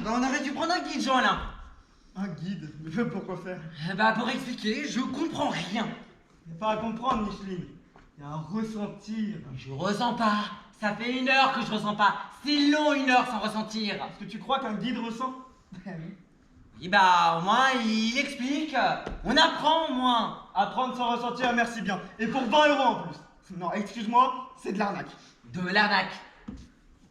Bah on aurait dû prendre un guide, Jean-Alain.
Un guide? Mais pourquoi faire?
Bah pour expliquer, je comprends rien.
Il n'y a pas à comprendre, Micheline. Il y a un ressentir.
Je ressens pas. Ça fait 1 heure que je ressens pas. C'est long 1 heure sans ressentir.
Est-ce que tu crois qu'un guide ressent?
Oui bah au moins il explique. On apprend au moins.
Apprendre sans ressentir, merci bien. Et pour 20 € en plus. Non, excuse-moi, c'est de l'arnaque.
De l'arnaque.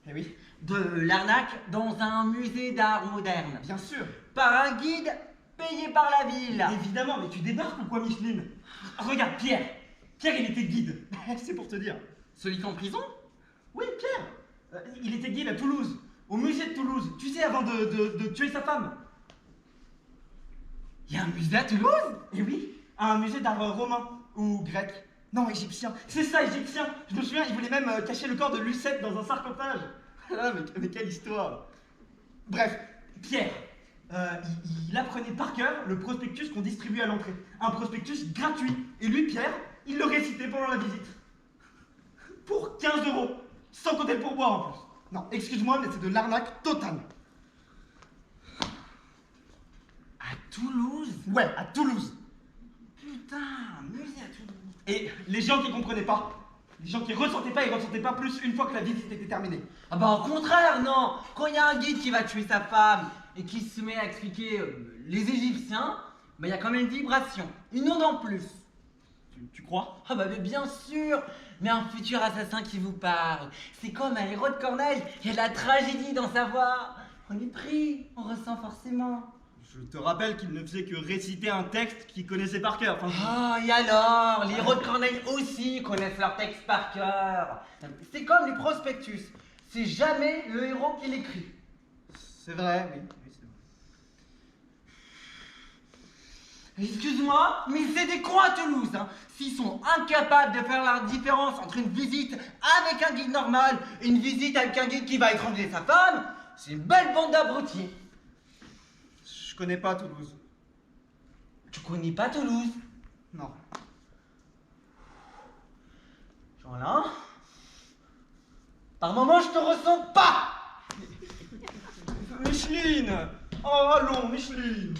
Eh oui,
De l'arnaque dans un musée d'art moderne.
bien sûr.
Par un guide payé par la ville.
Évidemment, mais tu débarques ou quoi, Micheline? Regarde, Pierre. Pierre, il était guide. C'est pour te dire.
Celui qui est en prison?
Oui, Pierre. Il était guide à Toulouse, au musée de Toulouse. Tu sais, avant de tuer sa femme.
Il y a un musée à Toulouse?
Et oui, un musée d'art romain ou grec. Non, égyptien. C'est ça, égyptien. Je me souviens, il voulait même cacher le corps de Lucette dans un sarcophage. Ah, mais quelle histoire. Bref, Pierre, il apprenait par cœur le prospectus qu'on distribuait à l'entrée. Un prospectus gratuit. Et lui, Pierre, il le récitait pendant la visite. Pour 15 €. Sans compter le pourboire en plus. Non, excuse-moi, mais c'est de l'arnaque totale.
À Toulouse?
Ouais, à Toulouse.
Putain, un musée à Toulouse.
Et les gens qui comprenaient pas, les gens qui ressentaient pas, ils ressentaient pas plus une fois que la visite était terminée.
Ah bah au contraire, non. Quand il y a un guide qui va tuer sa femme et qui se met à expliquer les Égyptiens, bah il y a quand même une vibration, une onde en plus.
Tu crois?
Ah bah mais bien sûr. Mais un futur assassin qui vous parle, c'est comme un héros de Corneille, il y a de la tragédie dans sa voix. On est pris, on ressent forcément.
Je te rappelle qu'il ne faisait que réciter un texte qu'il connaissait par cœur. Enfin,
Ah, et alors, les héros de Corneille aussi connaissent leur texte par cœur. C'est comme les prospectus, c'est jamais le héros qui l'écrit.
c'est vrai, oui.
Excuse-moi, mais c'est des cons à Toulouse, hein. S'ils sont incapables de faire la différence entre une visite avec un guide normal et une visite avec un guide qui va étrangler sa femme, c'est une belle bande d'abrutis.
Je connais pas Toulouse.
Tu connais pas Toulouse?
Non.
Jean-Lin, par moment je te ressens pas.
Micheline! Oh, allons, Micheline!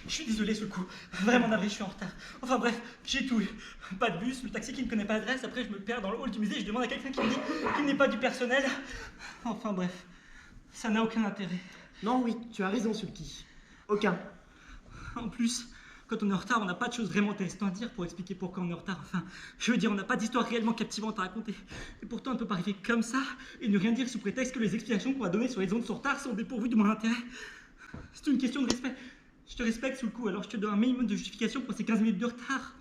Je suis désolé sur le coup, vraiment navré, je suis en retard. Enfin bref, j'ai tout eu. Pas de bus, le taxi qui ne connaît pas l'adresse, après je me perds dans le hall du musée, je demande à quelqu'un qui me dit qu'il n'est pas du personnel. Enfin bref, ça n'a aucun intérêt.
Non, oui, tu as raison, Sulky. Aucun.
En plus, quand on est en retard, on n'a pas de choses vraiment intéressantes à dire pour expliquer pourquoi on est en retard. Enfin, je veux dire, on n'a pas d'histoire réellement captivante à raconter. Et pourtant, on ne peut pas arriver comme ça et ne rien dire sous prétexte que les explications qu'on va donner sur les zones de retard sont dépourvues de mon intérêt. C'est une question de respect. Je te respecte sous le coup, alors je te donne un minimum de justification pour ces 15 minutes de retard.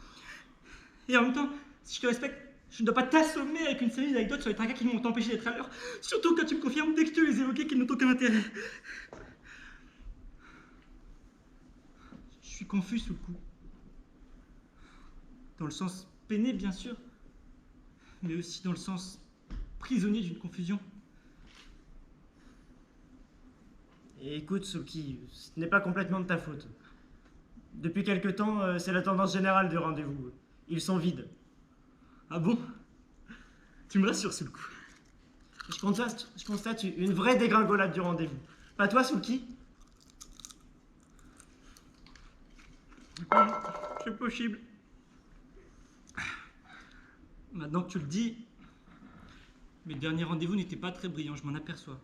Et en même temps, si je te respecte, je ne dois pas t'assommer avec une série d'anecdotes sur les tracas qui m'ont empêché d'être à l'heure. Surtout quand tu me confirmes dès que je te les évoquais qu'ils n'ont aucun intérêt. Je suis confus sous le coup. Dans le sens peiné, bien sûr, mais aussi dans le sens prisonnier d'une confusion.
Et écoute, Sulky, ce n'est pas complètement de ta faute. Depuis quelque temps, c'est la tendance générale du rendez-vous. Ils sont vides.
Ah bon? Tu me rassures sous le coup.
Je constate une vraie dégringolade du rendez-vous. Pas toi, Sulky?
C'est possible. Maintenant que tu le dis, mes derniers rendez-vous n'étaient pas très brillants, je m'en aperçois.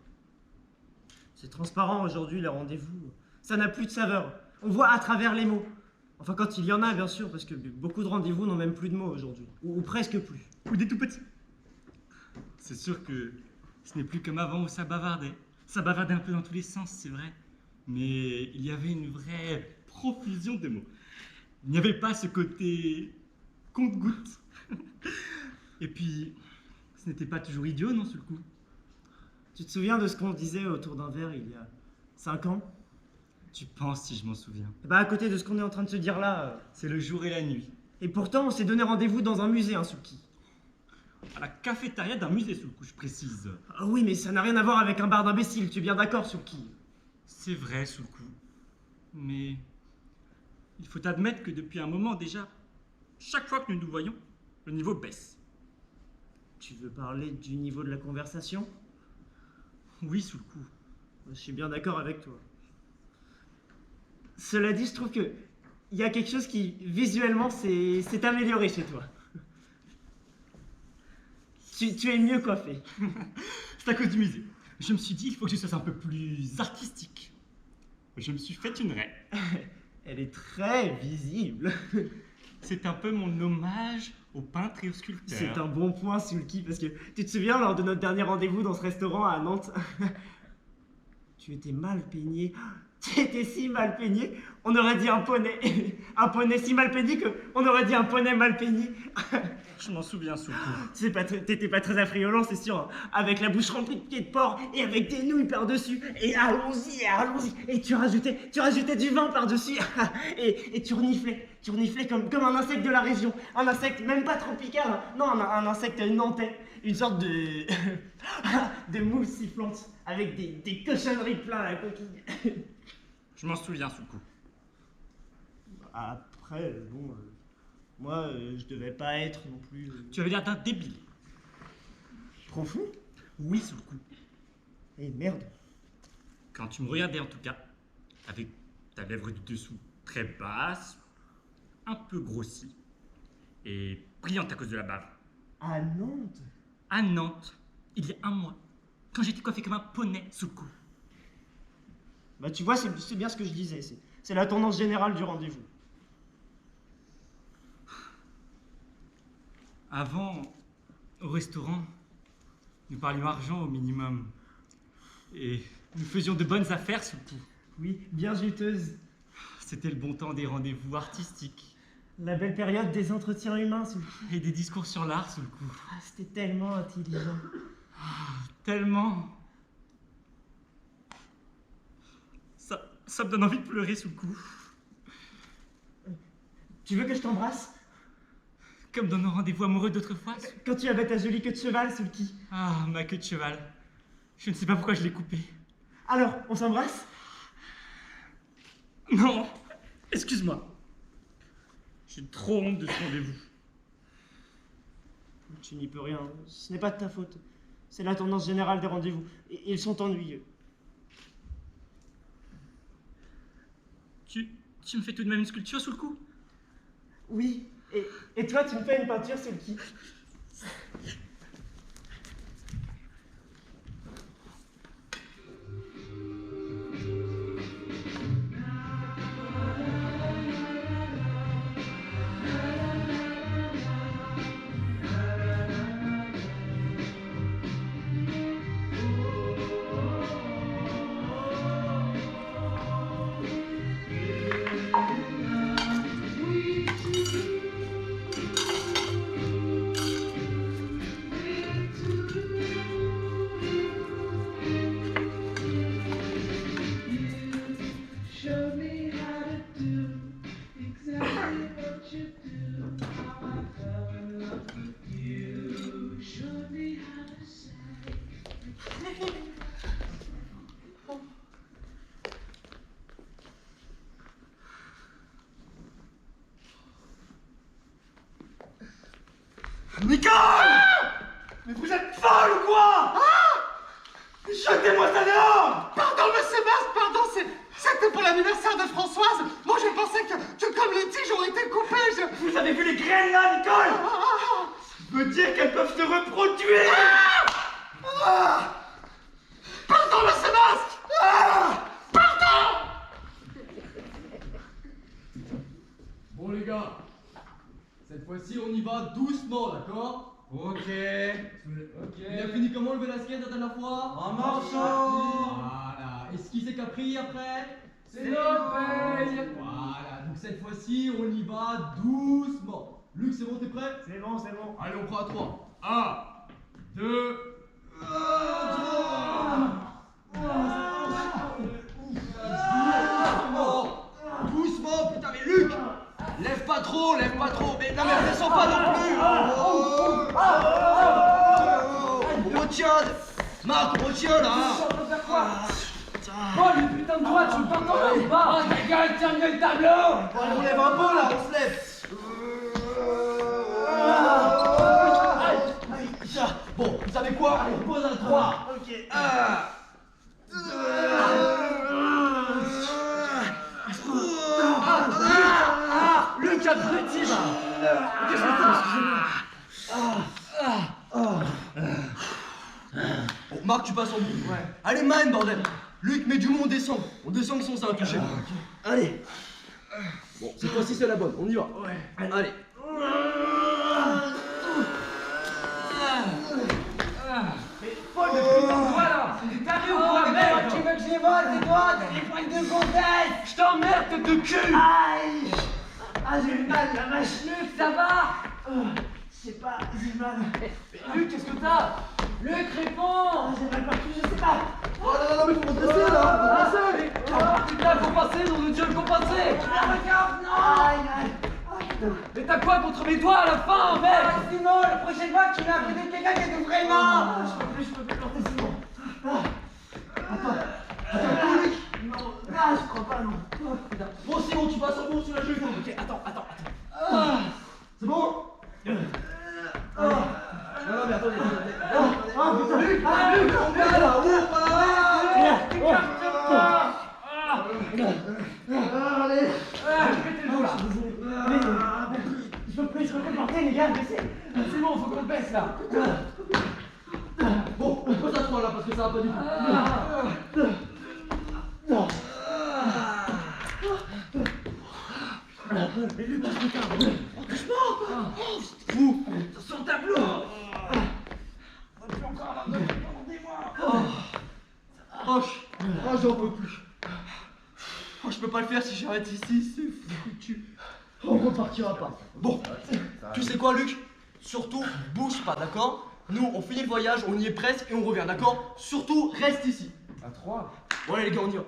C'est transparent aujourd'hui, les rendez-vous. Ça n'a plus de saveur. On voit à travers les mots. Enfin, quand il y en a, bien sûr, parce que beaucoup de rendez-vous n'ont même plus de mots aujourd'hui. Ou presque plus.
Ou des tout petits. C'est sûr que ce n'est plus comme avant où ça bavardait. Ça bavardait un peu dans tous les sens, c'est vrai. Mais il y avait une vraie profusion de mots. Il n'y avait pas ce côté compte-gouttes. Et puis, ce n'était pas toujours idiot, non, sur le coup.
Tu te souviens de ce qu'on disait autour d'un verre il y a 5 ans?
Tu penses si je m'en souviens?
Bah, à côté de ce qu'on est en train de se dire là.
C'est le jour et la nuit.
Et pourtant, on s'est donné rendez-vous dans un musée, hein, Sulky.
À la cafétéria d'un musée, sur le coup, je précise.
Ah oui, mais ça n'a rien à voir avec un bar d'imbéciles, tu es bien d'accord, Sulky?
C'est vrai, sous le coup. Mais il faut admettre que depuis un moment déjà, chaque fois que nous nous voyons, le niveau baisse.
Tu veux parler du niveau de la conversation?
Oui, sous le coup.
Je suis bien d'accord avec toi. Cela dit, je trouve que il y a quelque chose qui, visuellement, s'est amélioré chez toi. Tu es mieux coiffé.
C'est à cause du musée. Je me suis dit, il faut que je sois un peu plus artistique. Je me suis fait une raie.
Elle est très visible.
C'est un peu mon hommage au peintre et au sculpteur.
C'est un bon point, Sulky, parce que tu te souviens, lors de notre dernier rendez-vous dans ce restaurant à Nantes, tu étais mal peigné. Tu étais si mal peigné, on aurait dit un poney. Un poney si mal peigné qu'on aurait dit un poney mal peigné.
Je m'en souviens, sous le coup.
T'étais pas très affriolant, c'est sûr. Hein. Avec la bouche remplie de pieds de porc et avec des nouilles par-dessus. Et allons-y, allons-y. Et tu rajoutais du vin par-dessus. Et tu reniflais comme un insecte de la région. Un insecte même pas tropical. Hein. Non, un insecte nantais. Une sorte de... de mousse sifflante. Avec des cochonneries plein à la coquille.
Je m'en souviens, sous le coup.
Après, bon... moi, je devais pas être non plus...
Tu avais l'air d'un débile.
Profond?
Oui, sous le coup.
Eh merde.
Quand tu me regardais, en tout cas, avec ta lèvre du dessous très basse, un peu grossie, et brillante à cause de la bave.
À Nantes?
À Nantes, il y a un mois, quand j'étais coiffé comme un poney sous le cou.
Bah tu vois, c'est bien ce que je disais, c'est la tendance générale du rendez-vous.
Avant, au restaurant, nous parlions argent au minimum. Et nous faisions de bonnes affaires sous le coup.
Oui, bien juteuse.
C'était le bon temps des rendez-vous artistiques.
La belle période des entretiens humains sous le coup.
Et des discours sur l'art sous le coup.
Ah, c'était tellement intelligent.
Tellement. Ça me donne envie de pleurer sous le coup.
Tu veux que je t'embrasse?
Comme dans nos rendez-vous amoureux d'autrefois.
Quand tu avais ta jolie queue de cheval, Sulky.
Ah, ma queue de cheval. Je ne sais pas pourquoi je l'ai coupée.
Alors, on s'embrasse?
Non, excuse-moi. J'ai trop honte de ce rendez-vous.
Tu n'y peux rien, ce n'est pas de ta faute. C'est la tendance générale des rendez-vous. Et ils sont ennuyeux.
Tu me fais tout de même une sculpture sous le cou?
Oui, et toi tu me fais une peinture, Sulky.
Nicole! Mais vous êtes folle ou quoi? Jetez-moi ça dehors!
Pardon, monsieur Masque, pardon, c'était pour l'anniversaire de Françoise. Moi, je pensais que comme les tiges ont été coupées,
Vous avez vu les graines là, Nicole? Ça veut dire qu'elles peuvent se reproduire!
Pardon, monsieur Masque! Pardon!
doucement, d'accord? Ok. Il a fini comment le Velasquez la dernière fois?
En marchant.
Voilà. Et ce qui c'est qu'a pris après?
C'est Lopez.
Voilà. Donc cette fois-ci, on y va doucement. Luc, c'est bon, t'es prêt?
C'est bon, c'est bon.
Allez, on prend à 3. 1, 2, doucement, putain, mais Luc! Lève pas trop, mais non, mais descends pas non plus! On retient! Marc, on retient là!
Oh, le putain de droite, tu me t'entends ou pas? Oh, ta gueule, tiens mieux le tableau!
Bon, allez, on lève un peu là, on se lève! Bon, vous savez quoi? Allez, on pose un 3!
Ok.
Luc, abruti, va! Qu'est-ce que
Bon, Marc, tu passes en bout. Ouais. Allez, man, bordel! Luc, mets du mot, on descend. On descend sans ça va toucher. Allez! Bon, cette fois-ci, c'est la bonne, on y va. Ouais. Allez.
Paul, mais putain de toi là! C'est taré ou quoi, merde?
Tu veux que je les vole, c'est toi? T'as des poils de gonzesse!
Je t'emmerde, tête de cul!
Aïe! Ah, j'ai mal, la vache! Luc, ça va?
Je sais pas, j'ai mal.
Luc, qu'est-ce que t'as? Luc, réponds!
J'ai mal partout, je sais pas.
Oh non, mais faut redresser là! Faut redresser!
Putain, faut passer, nom de Dieu, faut passer!
Regarde, non!
Aïe, aïe.
Mais t'as quoi contre mes doigts à la fin, mec?
Ah, Simon, la prochaine fois que tu mets à côté de quelqu'un qui est vraiment!
Je peux plus porter Simon. Attends, Luc. Non, je crois pas, non.
Bon, Simon, tu passes en bourse sur la cheville. Ok, attends. C'est bon? Non, mais attendez.
Putain, Luc.
Luc, on est là,
Allez.
Mettez le dos là!
Je peux plus porter, les gars, baissez.
C'est bon, faut qu'on le baisse là!
Bon, on pose à 3 là parce que ça va pas du tout.
Mais Luc, putain.
Fou!
Sur le tableau!
Oh, j'en peux plus. Oh, je peux pas le faire si j'arrête ici, c'est foutu. On repartira pas. Bon, tu sais quoi, Luc? Surtout, bouge pas, d'accord? Nous, on finit le voyage, on y est presque et on revient, d'accord? Surtout, reste ici.
À 3.
Bon, allez, les gars, on y va.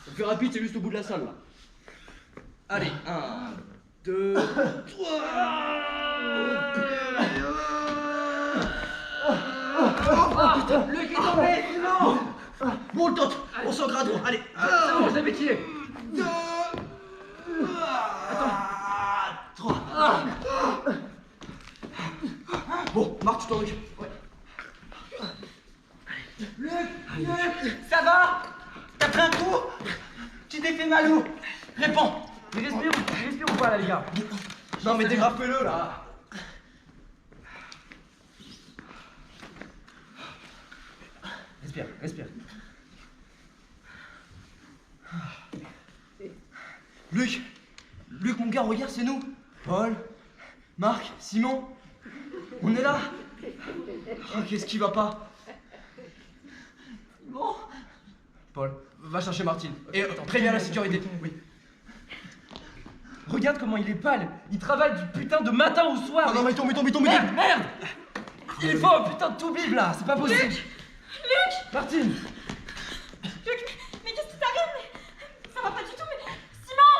Le plus rapide, c'est juste au bout de la salle, là. Allez, 1, 2, 3.
Luc est tombé, Simon!
Bon, le tente, on s'en grade, allez.
C'est bon, je l'avais tiré!
2, 3. Bon, Marc, tu t'en occupes. Ouais.
Luc, ça va? T'as pris un coup? Tu t'es fait mal où? Réponds!
Il respire ou pas là, les gars?
Non, mais dégrappe-le là. Respire. Luc, mon gars, regarde, c'est nous. Paul, Marc, Simon, on est là. Oh, qu'est-ce qui va pas?
Bon.
Paul, va chercher Martine. Et préviens la sécurité. Oui.
Regarde comment il est pâle! Il travaille du putain de matin au soir!
Ah non, mais tombe.
Merde! Il faut un putain de tout bib là! C'est pas possible!
Luc!
Martine!
Luc, mais qu'est-ce qui t'arrive? Mais ça va pas du tout, mais... Simon!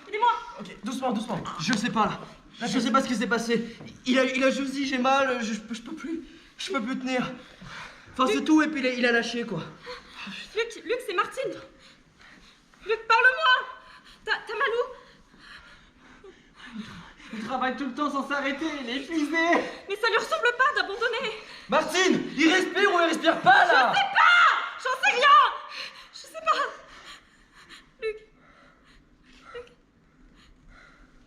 Aidez-moi!
Ok, doucement. Je sais pas là. Je sais pas ce qui s'est passé. Il a juste dit j'ai mal, je peux plus. Je peux plus tenir. Enfin, c'est tout, et puis il a lâché quoi.
Luc, c'est Martine! Luc, parle-moi! T'as mal où?
Il travaille tout le temps sans s'arrêter, il est épuisé!
Mais ça lui ressemble pas d'abandonner!
Martine, il respire ou il respire pas là?
Je sais pas! J'en sais rien! Je sais pas!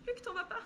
Luc, t'en vas pas?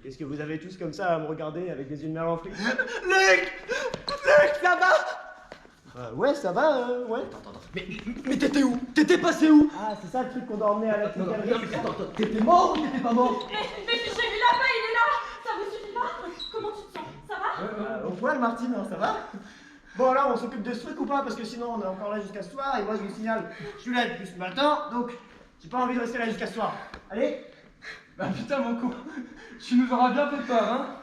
qu'est-ce que vous avez tous comme ça à me regarder avec des yeux de merlan frit?
Luc, ça va?
Ouais, ça va, ouais.
Attends. Mais t'étais où? T'étais passé où?
Ah, c'est ça le truc qu'on doit emmener à la
Non,
galerie.
mais attends, t'étais mort ou t'étais pas mort?
Mais j'ai vu là-bas, il est là. Ça vous suffit pas? Comment tu te sens? Ça va?
Au poil, Martine, hein, ça va? Bon, alors, on s'occupe de ce truc ou pas? Parce que sinon, on est encore là jusqu'à ce soir, et moi, je vous signale, je suis là depuis ce matin, donc j'ai pas envie de rester là jusqu'à ce soir. Allez?
Bah putain mon con, tu nous auras bien fait peur, hein.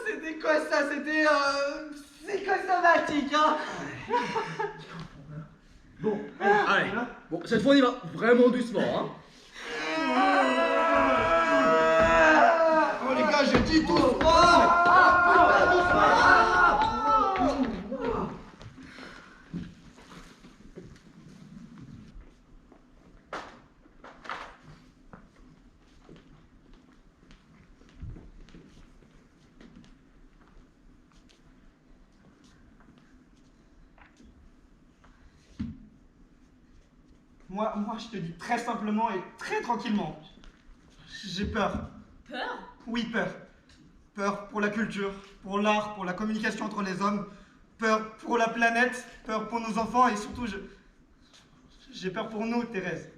C'était quoi ça? C'était psychosomatique, hein? Bon, allez. Bon, cette fois on y va vraiment doucement, hein. Oh les gars, j'ai dit doucement!
Moi, je te dis très simplement et très tranquillement, j'ai peur.
Peur?
Oui, peur. Peur pour la culture, pour l'art, pour la communication entre les hommes, peur pour la planète, peur pour nos enfants et surtout, j'ai peur pour nous, Thérèse.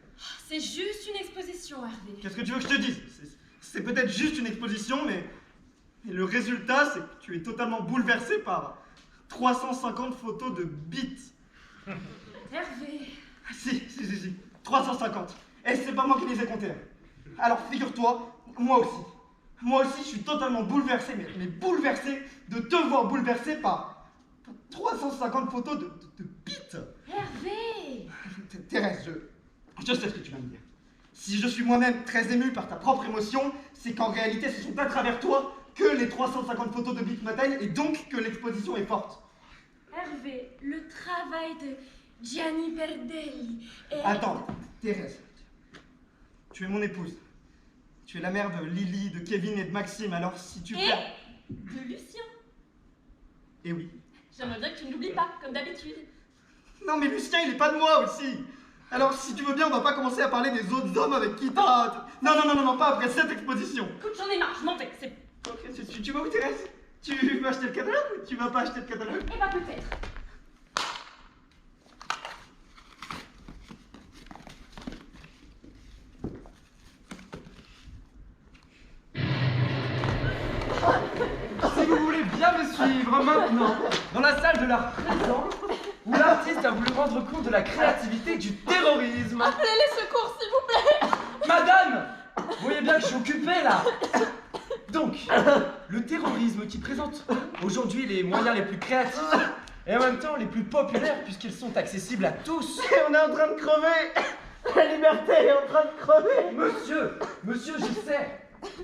C'est juste une exposition, Hervé.
Qu'est-ce que tu veux que je te dise? C'est peut-être juste une exposition, mais le résultat, c'est que tu es totalement bouleversé par 350 photos de bites.
Hervé.
Si, 350. Et c'est pas moi qui les ai comptés. Alors figure-toi, moi aussi, je suis totalement bouleversé, mais bouleversé de te voir bouleversé par 350 photos de bites.
Hervé.
Thérèse, je sais ce que tu vas me dire. Si je suis moi-même très ému par ta propre émotion, c'est qu'en réalité, ce sont à travers toi que les 350 photos de bites m'atteignent et donc que l'exposition est forte.
Hervé, le travail de Gianni Perdelli est...
Attends, Thérèse, tu es mon épouse. Tu es la mère de Lily, de Kevin et de Maxime, alors si tu...
Et de Lucien.
Et oui.
J'aimerais bien que tu ne l'oublies pas, comme d'habitude.
Non mais Lucien, il est pas de moi aussi. Alors si tu veux bien, on va pas commencer à parler des autres hommes avec qui t'as... Non, pas après cette exposition.
Écoute, j'en ai marre, je m'en vais, c'est...
Ok, tu vas où, Thérèse? Tu vas acheter le catalogue ou tu vas pas acheter le catalogue?
Eh ben peut-être.
Si vous voulez bien me suivre maintenant dans la salle de l'art présent, où l'artiste a voulu rendre compte de la créativité du terrorisme.
Appelez les secours, s'il vous plaît.
Madame, vous voyez bien que je suis occupé là. Donc, le terrorisme qui présente aujourd'hui les moyens les plus créatifs et en même temps les plus populaires puisqu'ils sont accessibles à tous.
Et on est en train de crever. La liberté est en train de crever.
Monsieur, je sais.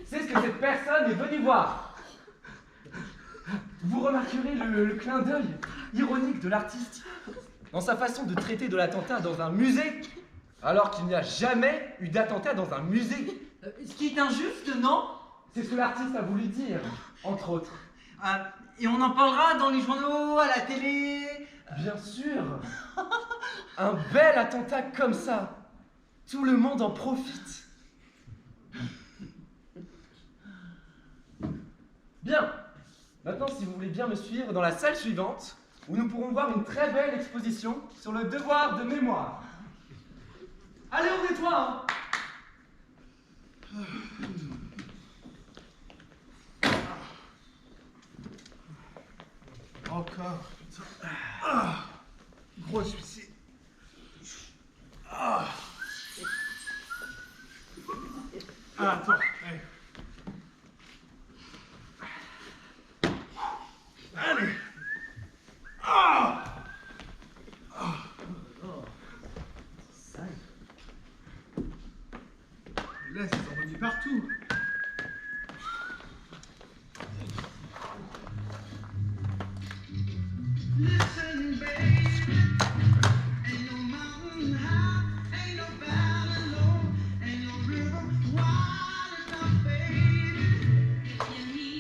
C'est ce que cette personne est venue voir. Vous remarquerez le clin d'œil ironique de l'artiste dans sa façon de traiter de l'attentat dans un musée, alors qu'il n'y a jamais eu d'attentat dans un musée.
Ce qui est injuste, non?
C'est ce que l'artiste a voulu dire, entre autres.
Et on en parlera dans les journaux, à la télé.
Bien sûr. Un bel attentat comme ça, tout le monde en profite. Bien. Maintenant, si vous voulez bien me suivre dans la salle suivante, où nous pourrons voir une très belle exposition sur le devoir de mémoire. Allez, on nettoie, hein.
Encore, putain. Gros suicide. Attends, hey. Allez. Là, ça s'en remet partout.
Baby,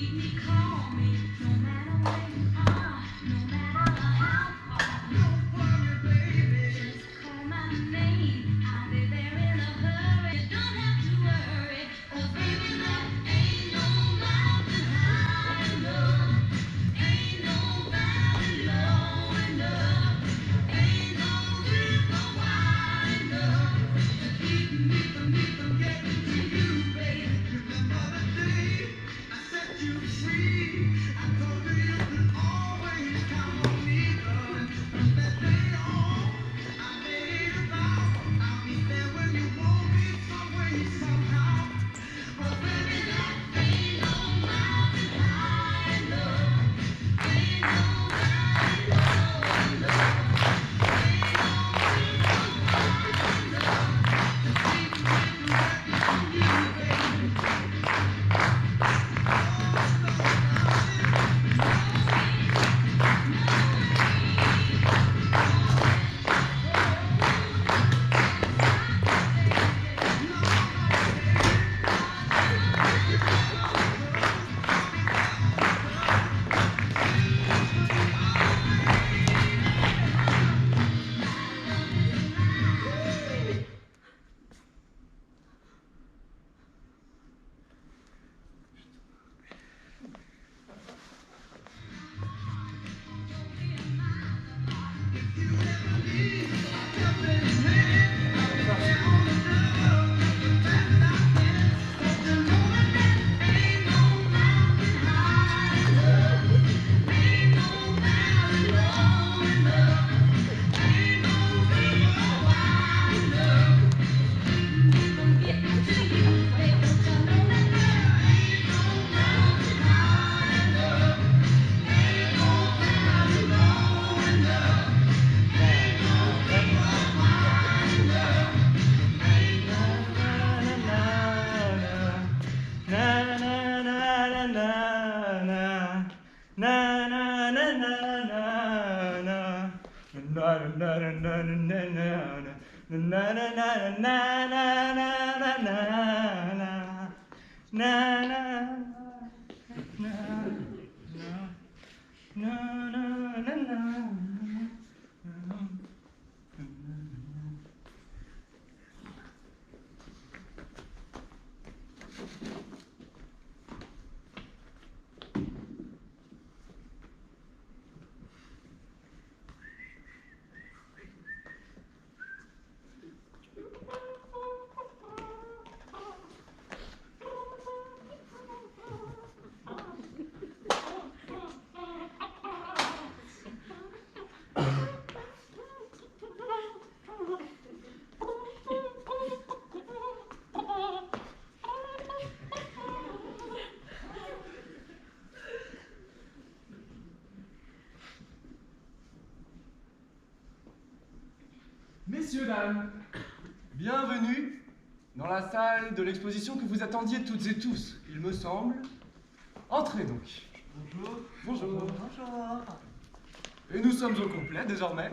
Na na na na na na na na na na na
Messieurs, dames, bienvenue dans la salle de l'exposition que vous attendiez toutes et tous, il me semble. Entrez donc. Bonjour. Bonjour.
Bonjour.
Et nous sommes au complet désormais.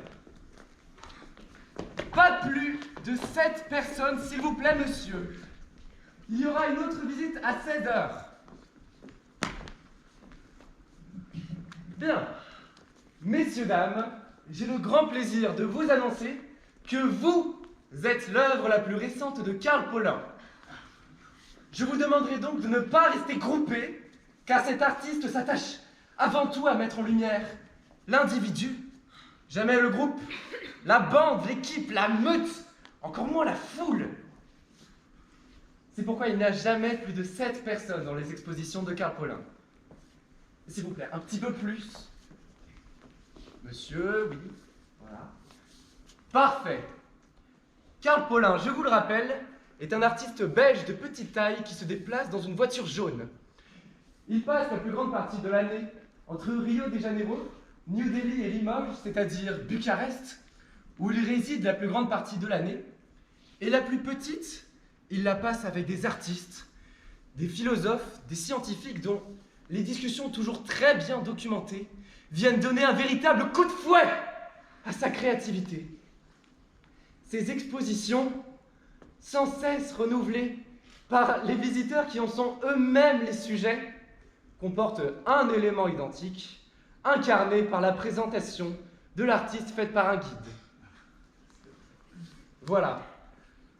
Pas plus de 7 personnes, s'il vous plaît, monsieur. Il y aura une autre visite à 16h. Bien. Messieurs, dames, j'ai le grand plaisir de vous annoncer que vous êtes l'œuvre la plus récente de Karl Paulin. Je vous demanderai donc de ne pas rester groupés, car cet artiste s'attache avant tout à mettre en lumière l'individu, jamais le groupe, la bande, l'équipe, la meute, encore moins la foule. C'est pourquoi il n'y a jamais plus de 7 personnes dans les expositions de Karl Paulin. S'il vous plaît, un petit peu plus. Monsieur, oui, voilà. Parfait. Karl Paulin, je vous le rappelle, est un artiste belge de petite taille qui se déplace dans une voiture jaune. Il passe la plus grande partie de l'année entre Rio de Janeiro, New Delhi et Limoges, c'est-à-dire Bucarest, où il réside la plus grande partie de l'année. Et la plus petite, il la passe avec des artistes, des philosophes, des scientifiques dont les discussions toujours très bien documentées viennent donner un véritable coup de fouet à sa créativité. Ces expositions, sans cesse renouvelées par les visiteurs qui en sont eux-mêmes les sujets, comportent un élément identique, incarné par la présentation de l'artiste faite par un guide. Voilà,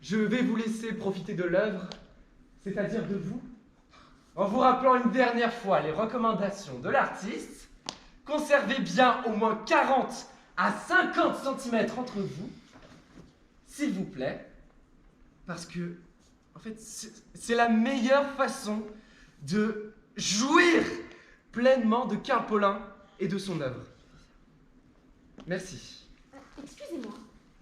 je vais vous laisser profiter de l'œuvre, c'est-à-dire de vous, en vous rappelant une dernière fois les recommandations de l'artiste. Conservez bien au moins 40 à 50 cm entre vous, s'il vous plaît, parce que, en fait, c'est la meilleure façon de jouir pleinement de Karl Paulin et de son œuvre. Merci.
Excusez-moi,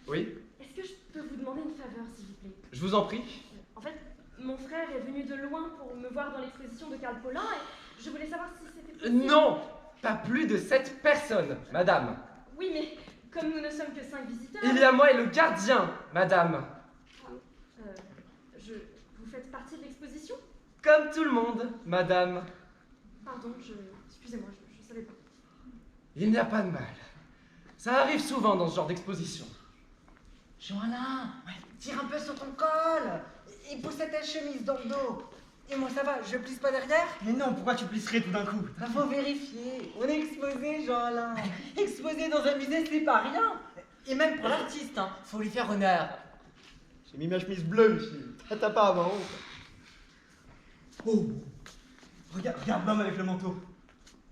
Oui,
est-ce que je peux vous demander une faveur, s'il vous plaît?
je vous en prie.
En fait, mon frère est venu de loin pour me voir dans l'exposition de Karl Paulin et je voulais savoir si c'était possible.
Non, pas plus de 7 personnes, madame.
Oui, mais comme nous ne sommes que 5 visiteurs...
Il y a moi et le gardien, madame.
Vous faites partie de l'exposition?
Comme tout le monde, madame.
Pardon, excusez-moi, je savais pas.
Il n'y a pas de mal. Ça arrive souvent dans ce genre d'exposition.
Jean-Alain, tire un peu sur ton col et pousse ta chemise dans le dos. Et moi ça va, je plisse pas derrière?
Mais non, pourquoi tu plisserais tout d'un coup?
Faut vérifier. On est exposé, Jean-Alain. Exposé dans un musée, c'est pas rien. Et même pour l'artiste, hein, faut lui faire honneur.
J'ai mis ma chemise bleue ici. T'as pas avant. Oh, regarde l'homme avec le manteau.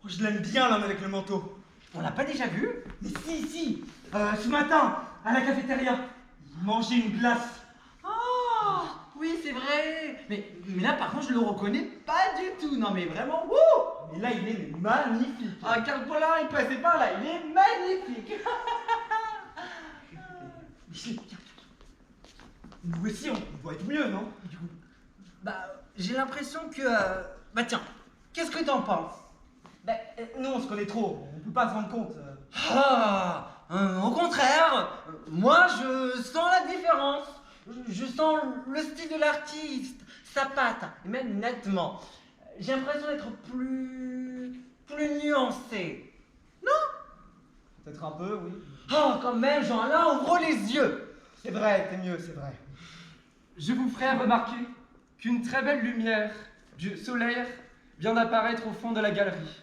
Oh, je l'aime bien, l'homme avec le manteau.
On l'a pas déjà vu?
Mais si. Ce matin, à la cafétéria, il mangeait une glace.
Oh, oui, c'est vrai. Mais là, par contre, je le reconnais pas du tout. Non, mais vraiment, wouh!
Mais là, il est magnifique.
Ah, Karl Paulin, il passait par là, il est magnifique.
Nous aussi, on doit être mieux, non?
Bah, j'ai l'impression que... Bah tiens, qu'est-ce que t'en penses?
Bah, nous, on se connaît trop. On peut pas se rendre compte.
Au contraire, moi je sens la différence. Je sens le style de l'artiste, sa patte, et même nettement. J'ai l'impression d'être plus nuancé.
Peut-être un peu, oui.
Oh, quand même, Jean-Alain, ouvre les yeux.
C'est vrai, t'es mieux, c'est vrai.
Je vous ferai remarquer qu'une très belle lumière du solaire vient d'apparaître au fond de la galerie.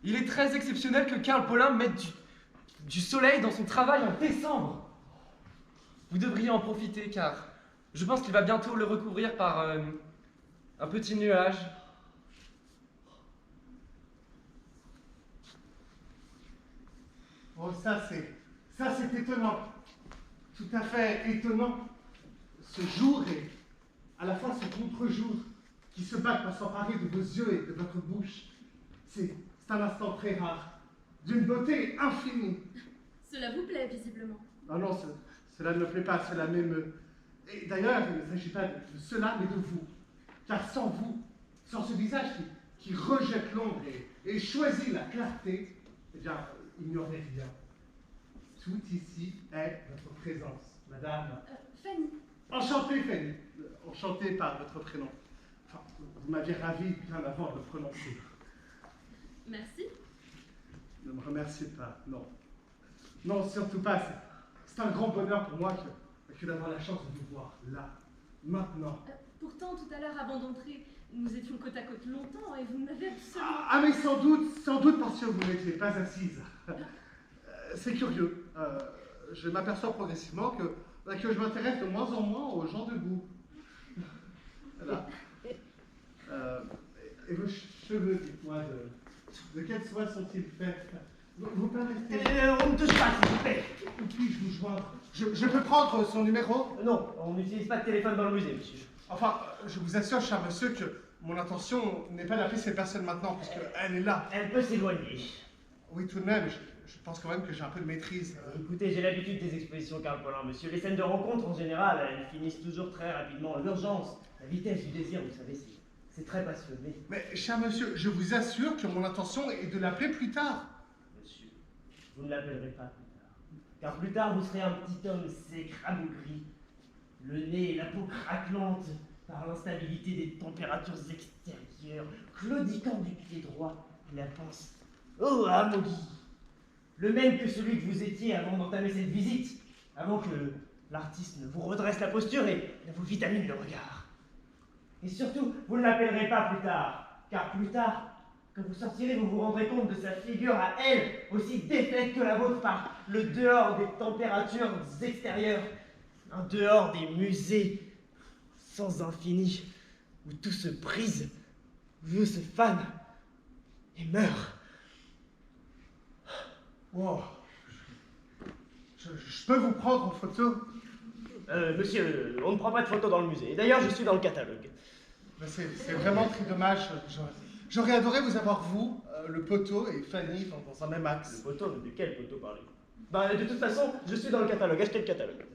Il est très exceptionnel que Karl Paulin mette du soleil dans son travail en décembre. Vous devriez en profiter car je pense qu'il va bientôt le recouvrir par un petit nuage.
Oh, ça c'est étonnant. Tout à fait étonnant. Ce jour et à la fois ce contre-jour qui se battent pour s'emparer de vos yeux et de votre bouche. C'est un instant très rare, d'une beauté infinie.
Cela vous plaît, visiblement.
Ah non, cela ne me plaît pas, cela m'émeut. Et d'ailleurs, il ne s'agit pas de cela, mais de vous. Car sans vous, sans ce visage qui rejette l'ombre et choisit la clarté, eh bien, il n'y aurait rien. Tout ici est votre présence, madame.
Fanny.
Enchantée, Fanny. Enchantée par votre prénom. Enfin, vous m'aviez ravi bien avant de le prononcer.
Merci.
Ne me remerciez pas, non. Non, surtout pas. C'est un grand bonheur pour moi que d'avoir la chance de vous voir là, maintenant.
Pourtant, tout à l'heure, avant d'entrer, nous étions côte à côte longtemps et vous n'avez absolument...
Ah, mais sans doute parce que vous n'étiez pas assise. C'est curieux. Je m'aperçois progressivement que je m'intéresse de moins en moins aux gens debout. Voilà. Et vos cheveux, dites-moi, de quelle soie sont-ils faits? Vous permettez...
On ne touche pas, s'il vous plaît.
Où puis-je vous joindre? Je peux prendre son numéro?
Non, on n'utilise pas de téléphone dans le musée, monsieur.
Enfin, je vous assure, cher monsieur, que mon intention n'est pas d'appeler cette personne maintenant, puisqu'elle est là.
Elle peut s'éloigner.
Oui, tout de même, je pense quand même que j'ai un peu de maîtrise.
Écoutez, j'ai l'habitude des expositions Karl Paulin, monsieur. Les scènes de rencontre, en général, elles finissent toujours très rapidement. L'urgence, la vitesse du désir, vous savez, c'est très passionné.
Mais, cher monsieur, je vous assure que mon intention est de l'appeler plus tard.
Monsieur, vous ne l'appellerez pas plus tard. Car plus tard, vous serez un petit homme sec, rabougri, le nez et la peau craquelante par l'instabilité des températures extérieures, claudiquant du pied droit, la pince. Oh, Amaury! Le même que celui que vous étiez avant d'entamer cette visite, avant que l'artiste ne vous redresse la posture et ne vous vitamine le regard. Et surtout, vous ne l'appellerez pas plus tard, car plus tard, quand vous sortirez, vous vous rendrez compte de sa figure à elle, aussi défaite que la vôtre par le dehors des températures extérieures, un dehors des musées sans infini, où tout se brise, où tout se fane et meurt.
Wow. Je peux vous prendre en photo?
Monsieur, on ne prend pas de photos dans le musée. Et d'ailleurs, je suis dans le catalogue.
C'est vraiment très dommage. J'aurais adoré vous avoir, vous, le poteau et Fanny dans un même axe.
Le poteau? De quel poteau parlez-vous? Bah, de toute façon, je suis dans le catalogue. Achetez le catalogue.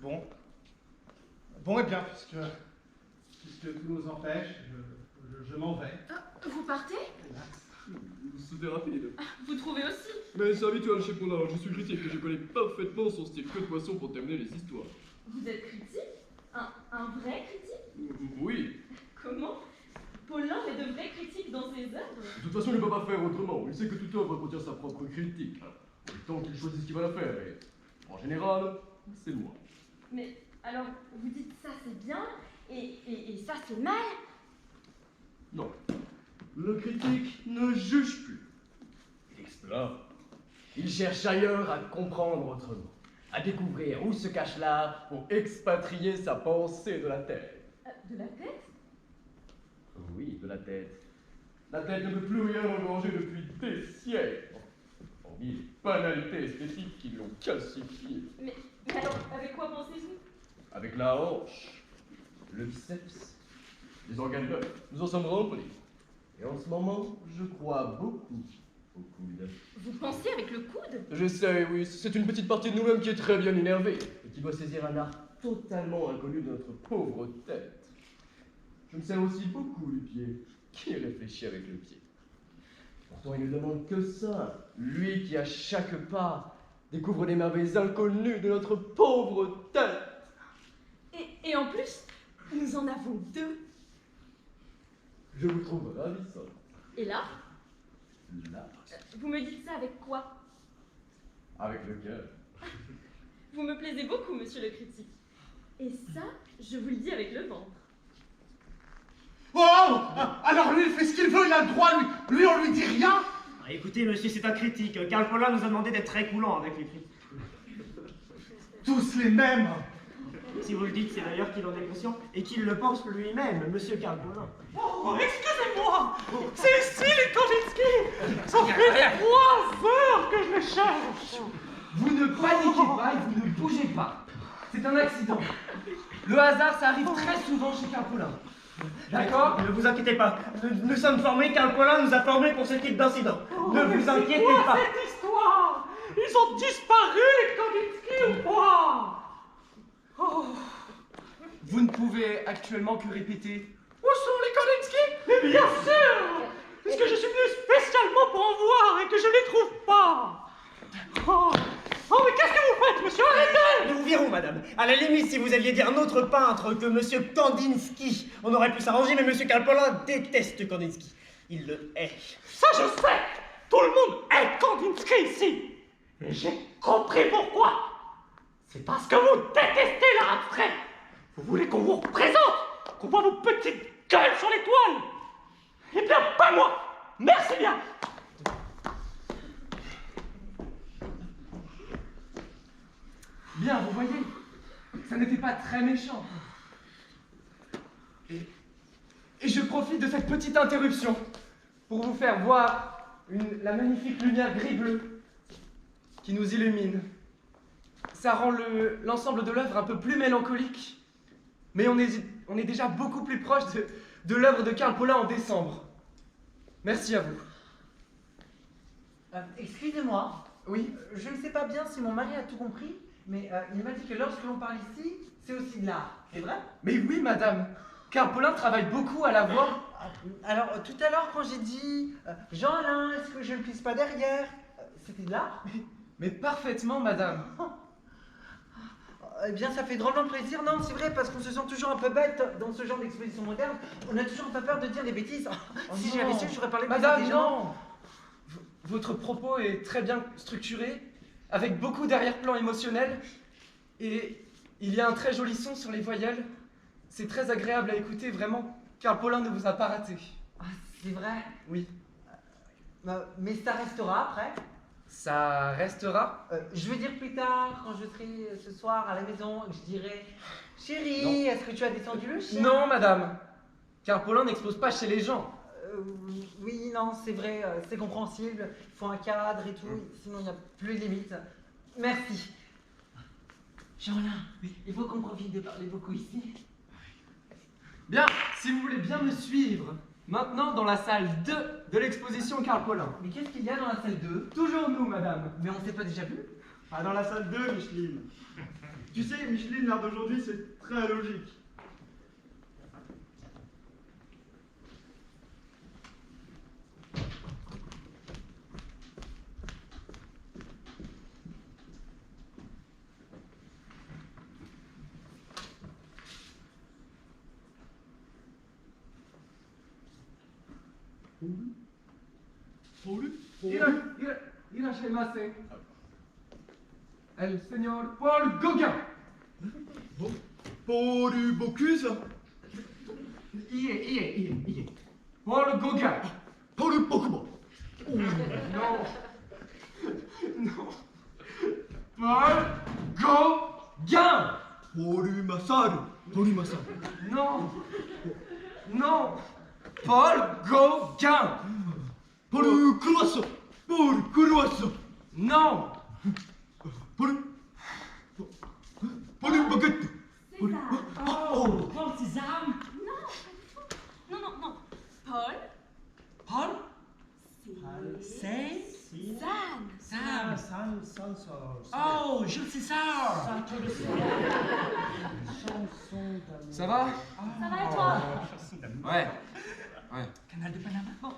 Bon. Bon, et bien, puisque tout nous empêche, je m'en vais.
Vous partez?
C'était rapide.
Vous trouvez aussi?
Mais c'est habituel chez Paulin, je suis critique et je connais parfaitement son style queue de poisson pour terminer les histoires.
Vous êtes critique? Un vrai critique?
Oui.
Comment? Paulin met de vraies critiques dans ses œuvres?
De toute façon, il ne peut pas faire autrement. Il sait que toute œuvre contient sa propre critique. Tant qu'il choisit ce qu'il va la faire. Et en général, c'est moi.
Mais alors, vous dites ça c'est bien et ça c'est mal?
Non. Le critique ne juge plus. Il explore. Il cherche ailleurs à comprendre autrement. À découvrir où se cache l'art pour expatrier sa pensée de la tête.
De la tête?
Oui, de la tête. La tête ne peut plus rien engranger depuis des siècles. Hormis les banalités esthétiques qui l'ont calcifié.
Mais alors, avec quoi pensez-vous?
Avec la hanche, le biceps, les organes d'œil. Nous en sommes remplis. Et en ce moment, je crois beaucoup au coude.
Vous pensez avec le coude?
Je sais, oui, c'est une petite partie de nous-mêmes qui est très bien énervée et qui doit saisir un art totalement inconnu de notre pauvre tête. Je me sers aussi beaucoup du pied, qui réfléchit avec le pied. Pourtant, il ne demande que ça, lui qui à chaque pas découvre les merveilles inconnues de notre pauvre tête.
Et en plus, nous en avons deux.
Je vous trouve ravissant.
Et là?
Là,
Vous me dites ça avec quoi?
avec le cœur.
Vous me plaisez beaucoup, monsieur le critique. Et ça, je vous le dis avec le ventre.
Oh! Alors lui, il fait ce qu'il veut, il a le droit, lui on lui dit rien?
Ah, écoutez, monsieur, c'est un critique. Karl Paulin nous a demandé d'être très coulant avec les critiques.
Tous les mêmes!
Si vous le dites, c'est d'ailleurs qu'il en est conscient et qu'il le pense lui-même, monsieur Karl Paulin.
Oh, excusez-moi. C'est ici les Kandinsky. Ça fait 3 heures que je les cherche.
Vous ne paniquez pas et vous ne bougez pas. C'est un accident. Le hasard, ça arrive très souvent chez Karl Paulin. D'accord?
Ne vous inquiétez pas. Nous sommes formés, Karl Paulin nous a formés pour ce type d'incident. Ne vous inquiétez
C'est quoi
pas.
cette histoire? Ils ont disparu les Kandinsky ou pas? Oh.
Vous ne pouvez actuellement que répéter.
Où sont les Kandinsky? Mais bien sûr! Puisque je suis venu spécialement pour en voir et que je ne les trouve pas! Oh, mais qu'est-ce que vous faites, monsieur? Arrêtez!
Nous verrons, madame. À la limite, si vous aviez dit un autre peintre que monsieur Kandinsky, on aurait pu s'arranger, mais monsieur Karl Paulin déteste Kandinsky. Il le hait.
Ça, je sais! Tout le monde hait Kandinsky ici! Et j'ai compris pourquoi! C'est parce que vous détestez l'art abstrait! Vous voulez qu'on vous représente, qu'on voit vos petites gueules sur les toiles. Eh bien, pas moi. Merci bien.
Bien, vous voyez, ça n'était pas très méchant. Et je profite de cette petite interruption pour vous faire voir la magnifique lumière gris-bleu qui nous illumine. Ça rend l'ensemble de l'œuvre un peu plus mélancolique. Mais on est déjà beaucoup plus proche de l'œuvre de Karl Paulin en décembre. Merci à vous.
Excusez-moi.
Oui?
Je ne sais pas bien si mon mari a tout compris, mais il m'a dit que lorsque l'on parle ici, c'est aussi de l'art. C'est vrai?
Mais oui, madame. Karl Paulin travaille beaucoup à la voix.
Alors, tout à l'heure, quand j'ai dit Jean-Alain, est-ce que je ne pisse pas derrière? C'était de l'art?
Mais parfaitement, madame.
Eh bien, ça fait drôlement plaisir, non? C'est vrai, parce qu'on se sent toujours un peu bête dans ce genre d'exposition moderne. On a toujours un peu peur de dire des bêtises. Si j'avais su, j'aurais parlé plus
Madame,
intelligemment.
non. Votre propos est très bien structuré, avec beaucoup d'arrière-plan émotionnel, et il y a un très joli son sur les voyelles. C'est très agréable à écouter, vraiment. Karl Paulin ne vous a pas raté.
Ah, c'est vrai?
Oui.
Mais ça restera après?
Ça restera?
Je veux dire plus tard, quand je serai ce soir à la maison, je dirai Chérie, est-ce que tu as descendu le chien?
Non, madame. Karl Paulin n'expose pas chez les gens.
Oui, non, c'est vrai, c'est compréhensible. Il faut un cadre et tout, sinon il n'y a plus de limite. Merci. Jean-Alain, il faut qu'on profite de parler beaucoup ici.
Bien, si vous voulez bien me suivre, maintenant dans la salle 2 de l'exposition Karl Paulin.
Mais qu'est-ce qu'il y a dans la salle 2?
Toujours nous, madame.
Mais on s'est pas déjà vu?
Ah, dans la salle 2, Micheline. Tu sais, Micheline, l'art d'aujourd'hui, c'est très logique.
Irashaimase. El señor Paul Gauguin.
Paul Bocuse?
Il est. Paul Gauguin.
Paul Pokemon?
Non. Non. Paul Gauguin.
Paul Massad? Paul Massad?
Non. Non. Paul Gauguin.
Paul Croissant? Paul Croissant?
Non.
Paul Baguette?
Oh, Paul Cézanne.
Non, non, non. Paul.
Paul?
C'est. Zan.
Oh, Jules César.
Ça va?
Ça va et toi?
Ouais.
Canal de Panama.
Bon,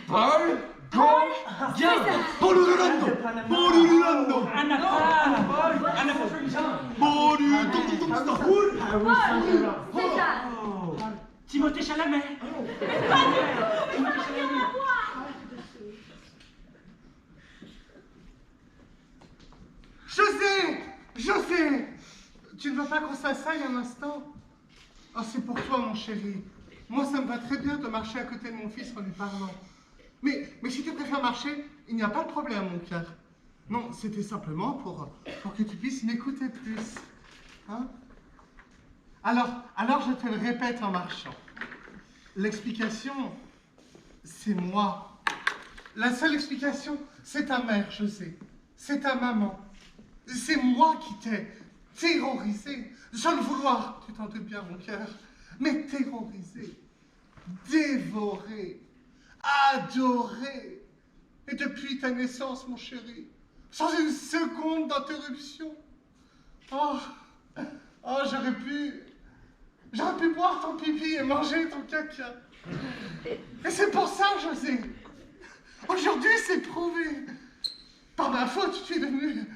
Paul Gauguin.
Paul Rolando? Paul Rolando?
Anna
Paul Istanbul?
César.
Timothée Chalamet.
Je sais! José, tu ne veux pas qu'on s'asseye un instant? Oh, c'est pour toi, mon chéri. Moi, ça me va très bien de marcher à côté de mon fils en lui parlant. Mais si tu préfères marcher, il n'y a pas de problème, mon cœur. Non, c'était simplement pour que tu puisses m'écouter plus. Hein? Alors, je te le répète en marchant. L'explication, c'est moi. La seule explication, c'est ta mère, je sais. C'est ta maman. C'est moi qui t'ai terrorisé. Sans le vouloir, tu t'en doutes bien, mon cœur. Mais terrorisé, dévoré, adoré. Et depuis ta naissance, mon chéri, sans une seconde d'interruption. Oh, j'aurais pu boire ton pipi et manger ton caca. Et c'est pour ça, José. Aujourd'hui, c'est prouvé. Par ma faute, tu es devenu une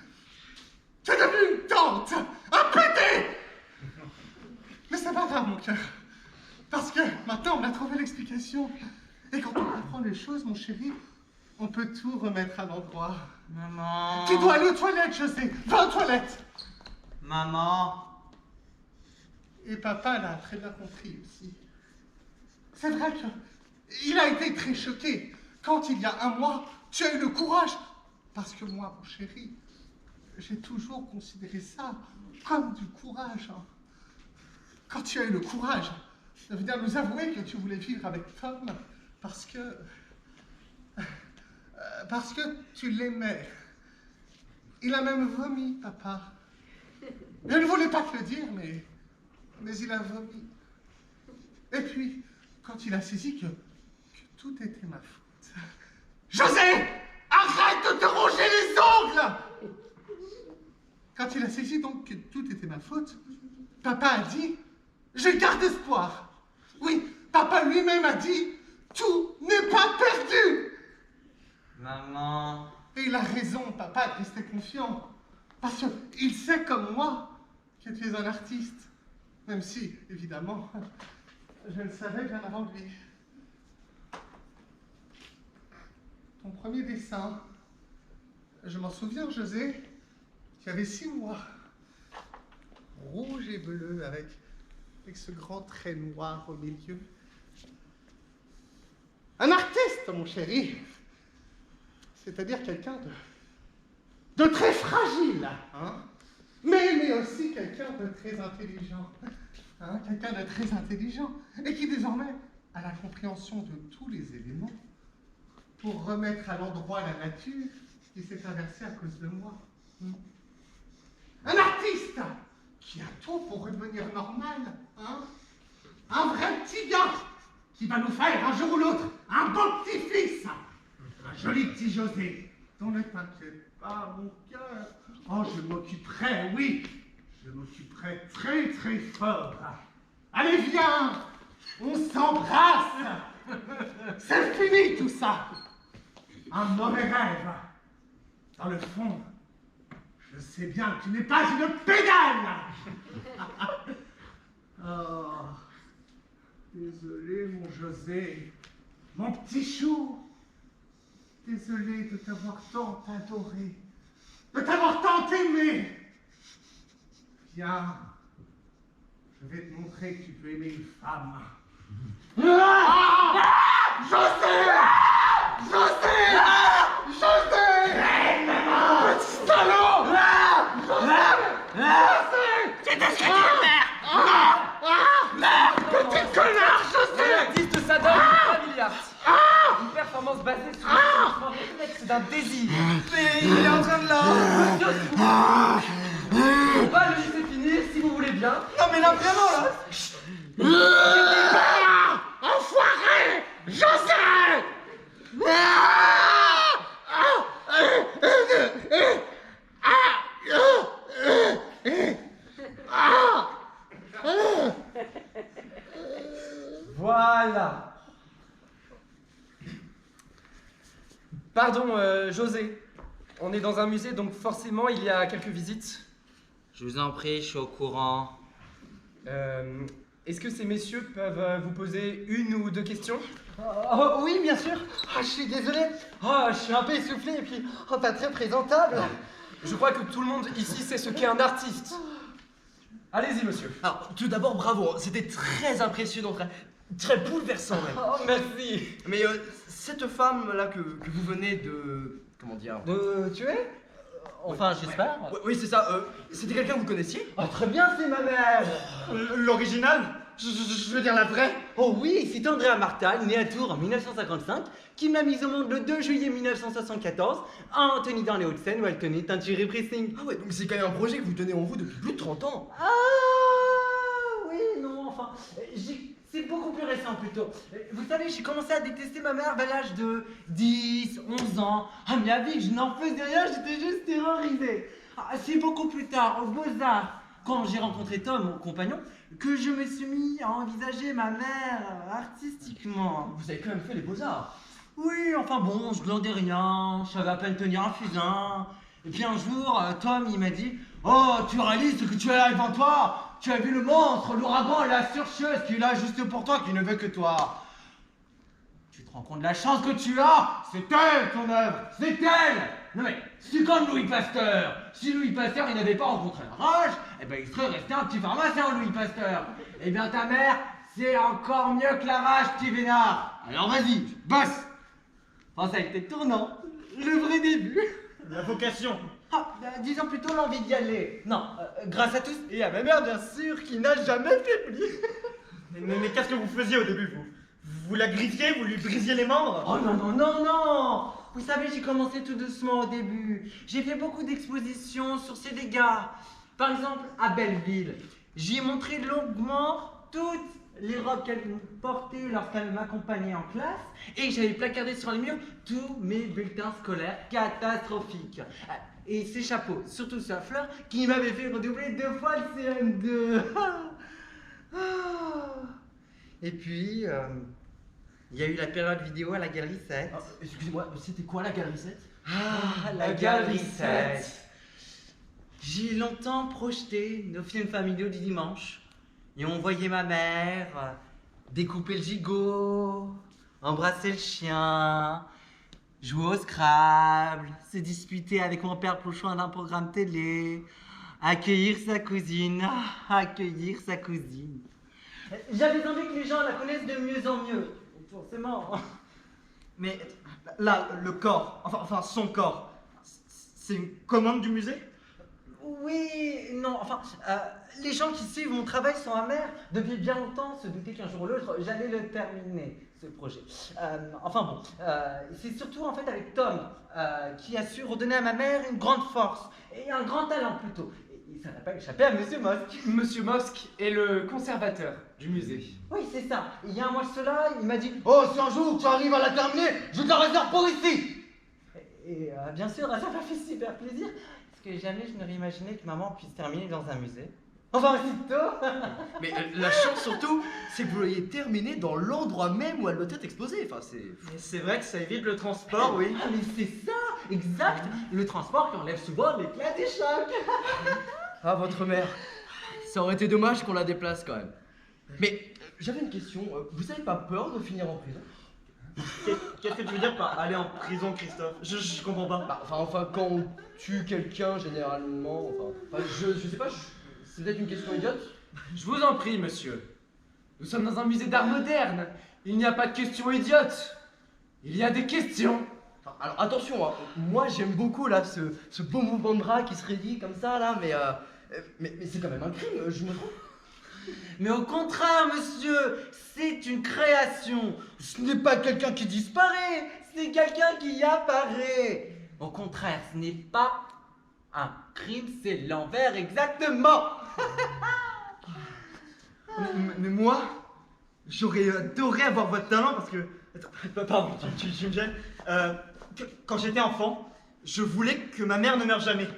tante, un pédé. Mais c'est pas grave, mon cœur. Parce que maintenant, on a trouvé l'explication. Et quand on comprend les choses, mon chéri, on peut tout remettre à l'endroit.
Maman.
Tu dois aller aux toilettes, José. Va aux toilettes.
Maman.
Et papa l'a très bien compris aussi. C'est vrai qu'il a été très choqué quand, il y a un mois, tu as eu le courage. Parce que moi, mon chéri, j'ai toujours considéré ça comme du courage. Hein. Quand tu as eu le courage de venir nous avouer que tu voulais vivre avec Tom parce que tu l'aimais. Il a même vomi, papa. Je ne voulais pas te le dire, mais il a vomi. Et puis, quand il a saisi que tout était ma faute. José, arrête de te ronger les ongles! Quand il a saisi donc que tout était ma faute, papa a dit, je garde espoir. Oui, papa lui-même a dit, tout n'est pas perdu.
Maman.
Et il a raison, papa, de rester confiant. Parce qu'il sait comme moi que tu es un artiste. Même si, évidemment, je le savais bien avant lui. Ton premier dessin, je m'en souviens, José, tu avais 6 mois. Rouge et bleu, avec ce grand trait noir au milieu. Un artiste, mon chéri. C'est-à-dire quelqu'un de très fragile, hein? Mais aussi quelqu'un de très intelligent. Hein? Quelqu'un de très intelligent. Et qui désormais a la compréhension de tous les éléments pour remettre à l'endroit la nature qui s'est inversée à cause de moi. Un artiste qui a tout pour redevenir normal. Hein? Un vrai petit gars qui va nous faire un jour ou l'autre un bon petit-fils. Un joli petit José, dont ne t'inquiète pas, mon cœur. Oh, je m'occuperai, oui. Je m'occuperai très, très fort. Allez, viens. On s'embrasse. C'est fini, tout ça. Un mauvais rêve. Dans le fond, je sais bien que tu n'es pas une pédale. Oh, désolé, mon José. Mon petit chou. Désolé de t'avoir tant adoré, de t'avoir tant aimé. Viens, je vais te montrer que tu peux aimer une femme. José! José! José! Petit salaud! José!
C'est de ce que tu veux faire!
Petit connard, José!
L'artiste s'adonne 3 milliards. Une performance basée sur le réflexe d'un désir.
Mais il est en train de là.
On va le laisser finir si vous voulez bien.
Non mais là vraiment là.
Enfoiré! José!
Voilà. Pardon, José. On est dans un musée, donc forcément, il y a quelques visites.
Je vous en prie, je suis au courant.
Est-ce que ces messieurs peuvent vous poser 1 ou 2 questions?
Oh, oui, bien sûr. Je suis désolé. Je suis un peu essoufflé et puis pas très présentable.
Je crois que tout le monde ici sait ce qu'est un artiste. Allez-y, monsieur.
Alors, tout d'abord, bravo, c'était très impressionnant, très bouleversant même.
Oh, merci.
Mais cette femme-là que vous venez de... comment dire?
De tuer? Enfin, j'espère.
Oui, c'est ça, c'était quelqu'un que vous connaissiez?
Oh, très bien, c'est ma mère.
L'original? Je veux dire la vraie?
Oh oui, c'est Andrea Martal, né à Tours en 1955, qui m'a mise au monde le 2 juillet 1974, à Antony dans les Hauts-de-Seine, où elle tenait teinture et pressing.
Ah ouais, donc c'est quand même un projet que vous tenez en vous depuis plus de 30 ans.
Ah oui, non, enfin, c'est beaucoup plus récent plutôt. Vous savez, j'ai commencé à détester ma mère vers l'âge de 10, 11 ans. Ah, mais à vie, je n'en faisais rien, j'étais juste terrorisée. Ah, c'est beaucoup plus tard, aux Beaux-Arts, quand j'ai rencontré Tom, mon compagnon, que je me suis mis à envisager ma mère artistiquement.
Vous avez quand même fait les Beaux-Arts.
Oui, enfin bon, je glandais rien, je savais à peine tenir un fusain. Et puis un jour, Tom, il m'a dit « Oh, tu réalises ce que tu as là devant toi? Tu as vu le monstre, l'ouragan, la surcheuse qui est là juste pour toi, qui ne veut que toi. Tu te rends compte de la chance que tu as? C'est elle, ton œuvre, c'est elle. Non mais, c'est comme Louis Pasteur. Si Louis Pasteur, il n'avait pas rencontré la rage, eh ben il serait resté un petit pharmacien, Louis Pasteur. Eh bien ta mère, c'est encore mieux que la rage, petit vénard. Alors vas-y, bosse. Enfin, ça a été tournant, le vrai début.
La vocation.
Ah, disons plutôt l'envie d'y aller. Non, grâce à tous.
Et à ma mère, bien sûr, qui n'a jamais faibli. Mais qu'est-ce que vous faisiez au début, vous? Vous la griffiez, vous lui brisiez les membres?
Oh non, non, non, non. Vous savez, j'ai commencé tout doucement au début. J'ai fait beaucoup d'expositions sur ses dégâts. Par exemple, à Belleville, j'y ai montré longuement toutes les robes qu'elle portait lorsqu'elle m'accompagnait en classe, et j'avais placardé sur les murs tous mes bulletins scolaires catastrophiques. Et ces chapeaux, surtout sa fleur, qui m'avait fait redoubler 2 fois le CM2. Et puis, il y a eu la période vidéo à la Galerie 7.
Excusez-moi, c'était quoi la Galerie 7?
Ah, la Galerie 7. J'ai longtemps projeté nos films familiaux du dimanche. Et on voyait ma mère découper le gigot, embrasser le chien, jouer au Scrabble, se disputer avec mon père Plochon d'un programme télé, accueillir sa cousine, accueillir sa cousine. J'avais envie que les gens la connaissent de mieux en mieux, forcément.
Mais là, le corps, enfin son corps, c'est une commande du musée?
Oui, non, enfin, les gens qui suivent mon travail sont amers. Depuis bien longtemps, se doutaient qu'un jour ou l'autre, j'allais le terminer, ce projet. Enfin bon, c'est surtout en fait avec Tom qui a su redonner à ma mère une grande force et un grand talent plutôt. Et ça n'a pas échappé à Monsieur Mosque.
Monsieur Mosque est le conservateur du musée.
Oui, c'est ça. Il y a un mois de cela, il m'a dit « Oh, si un jour tu arrives à la terminer, je te la réserve pour ici !» Et bien sûr, ça m'a fait super plaisir. Que jamais je n'aurais imaginé que maman puisse terminer dans un musée. Enfin, aussitôt.
Mais la chance surtout, c'est que vous l'ayez terminé dans l'endroit même où elle doit être exposée. Enfin,
c'est vrai que ça évite le transport, oui.
Ah, mais c'est ça, exact. Le transport qui enlève souvent l'éclat des chocs.
Ah, votre mère. Ça aurait été dommage qu'on la déplace quand même. Mais j'avais une question. Vous avez pas peur de finir en prison?
Qu'est-ce que tu veux dire par aller en prison, Christophe? Je comprends pas.
Enfin, quand on tue quelqu'un, généralement, je sais pas, c'est peut-être une question idiote.
Je vous en prie, monsieur. Nous sommes dans un musée d'art moderne. Il n'y a pas de questions idiotes. Il y a des questions.
Alors attention, hein, moi j'aime beaucoup là ce beau mouvement de bras qui se raidit comme ça là, mais c'est quand même un crime, je me trompe?
Mais au contraire, monsieur, c'est une création. Ce n'est pas quelqu'un qui disparaît, c'est quelqu'un qui apparaît. Au contraire, ce n'est pas un crime, c'est l'envers exactement.
mais moi, j'aurais adoré avoir votre talent parce que... Pardon, tu me gênes. Quand j'étais enfant, je voulais que ma mère ne meure jamais.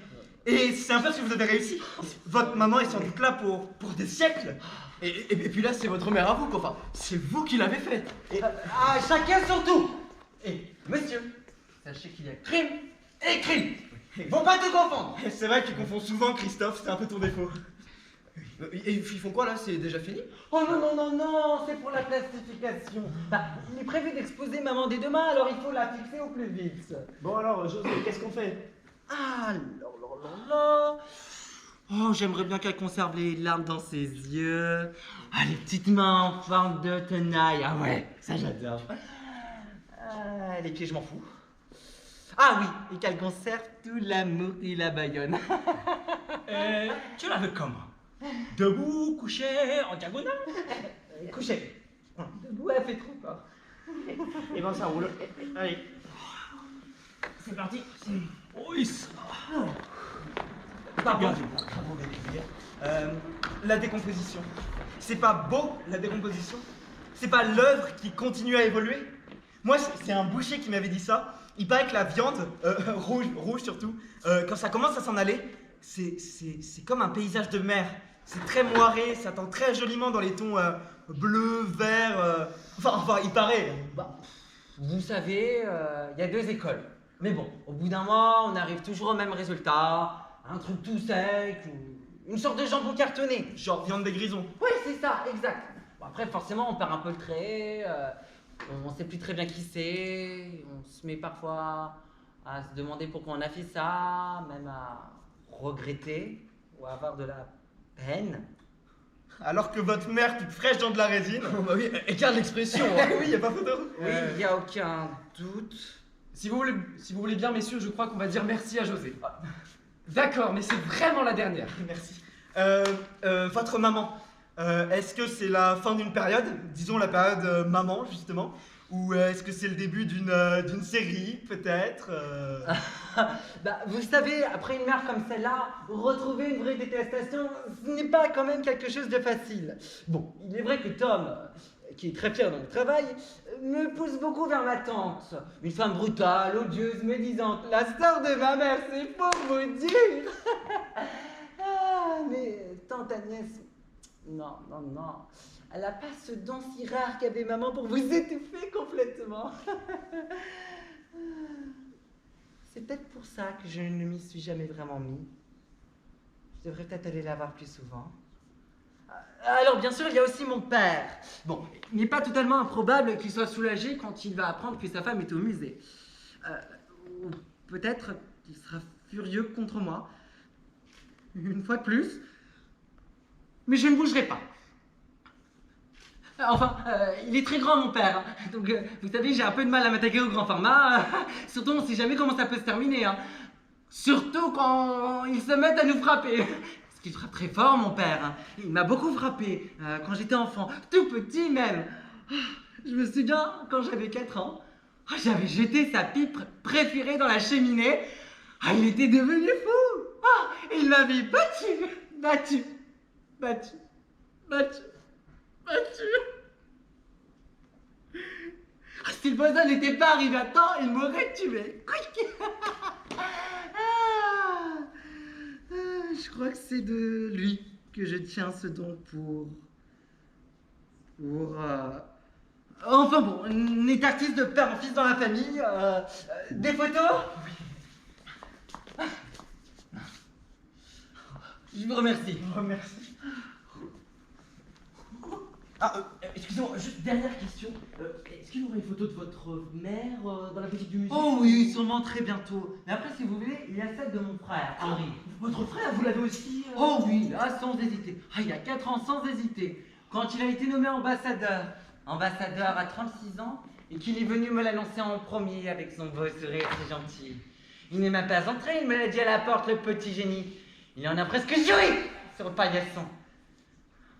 Et c'est un peu ce que vous avez réussi. Votre maman est sans doute là pour des siècles.
Et puis là, c'est votre mère à vous, quoi. Enfin, c'est vous qui l'avez fait.
Chacun surtout. Et monsieur, sachez qu'il y a crime et crime. Faut pas te confondre.
C'est vrai que tu confonds souvent, Christophe, c'est un peu ton défaut.
Et ils font quoi là? C'est déjà fini?
Oh non, non, non, non, c'est pour la plastification. Il est prévu d'exposer maman dès demain, alors il faut la fixer au plus vite.
Bon alors, José, qu'est-ce qu'on fait?
Alors. Oh, j'aimerais bien qu'elle conserve les larmes dans ses yeux. Ah, les petites mains en forme de tenaille. Ah ouais, ça j'adore. Les pieds, je m'en fous. Ah oui, et qu'elle conserve tout l'amour qui la baïonne.
Tu la veux comment? Debout, couché, en diagonale?
Couché. Debout, elle fait trop peur.
Et ben ça roule. Allez. C'est parti.
Oui, ça.
Pardon. La décomposition. C'est pas beau, la décomposition? C'est pas l'œuvre qui continue à évoluer? Moi, c'est un boucher qui m'avait dit ça. Il paraît que la viande, rouge surtout, quand ça commence à s'en aller, c'est comme un paysage de mer. C'est très moiré, ça tend très joliment dans les tons bleu, vert. Enfin, il paraît.
Vous savez, il y a deux écoles. Mais bon, au bout d'un mois, on arrive toujours au même résultat. Un truc tout sec, ou une sorte de jambon cartonné.
Genre viande des grisons.
Oui, c'est ça, exact. Bon, après, forcément, on perd un peu le trait. On sait plus très bien qui c'est. On se met parfois à se demander pourquoi on a fait ça, même à regretter ou à avoir de la peine.
Alors que votre mère, toute fraîche dans de la résine.
Oh bah oui, écarte l'expression. Hein.
Oui, y a pas photo.
Oui, il n'y a aucun doute.
Si vous voulez bien, messieurs, je crois qu'on va dire merci à José. D'accord, mais c'est vraiment la dernière.
Merci. Votre maman, est-ce que c'est la fin d'une période, disons la période maman justement, ou est-ce que c'est le début d'une série peut-être
Bah, vous savez, après une mère comme celle-là, retrouver une vraie détestation, ce n'est pas quand même quelque chose de facile. Bon, il est vrai que Tom, qui est très fier dans le travail, me pousse beaucoup vers ma tante. Une femme brutale, odieuse, médisante, la star de ma mère, c'est pour vous dire. Mais tante Agnès, non. Elle n'a pas ce don si rare qu'avait maman pour vous étouffer complètement. C'est peut-être pour ça que je ne m'y suis jamais vraiment mis. Je devrais peut-être aller la voir plus souvent. Alors, bien sûr, il y a aussi mon père. Bon, il n'est pas totalement improbable qu'il soit soulagé quand il va apprendre que sa femme est au musée. Ou peut-être qu'il sera furieux contre moi. Une fois de plus. Mais je ne bougerai pas. Enfin, il est très grand, mon père. Hein. Donc, vous savez, j'ai un peu de mal à m'attaquer au grand format. Surtout, on ne sait jamais comment ça peut se terminer. Hein. Surtout quand ils se mettent à nous frapper. Parce qu'il frappe très fort, mon père. Hein. Il m'a beaucoup frappé quand j'étais enfant, tout petit même. Je me souviens, quand j'avais 4 ans, j'avais jeté sa pipe préférée dans la cheminée. Il était devenu fou. Il m'avait battu. Si le voisin n'était pas arrivé à temps, il m'aurait tué. Je crois que c'est de lui que je tiens ce don pour... Enfin bon, on est artiste de père en fils dans la famille. Des photos? Je vous remercie.
Merci.
Excusez-moi, juste dernière question. Est-ce qu'il y aura une photo de votre mère dans la boutique du musée?
Oh oui, sûrement très bientôt. Mais après, si vous voulez, il y a celle de mon frère, Henri.
Votre frère, vous l'avez aussi
Oh oui, là, sans hésiter. Il y a 4 ans, sans hésiter. Quand il a été nommé ambassadeur à 36 ans, et qu'il est venu me l'annoncer en premier avec son beau sourire très gentil. Il n'est même pas entré, il me l'a dit à la porte, le petit génie. Il en a presque joui sur le paillasson.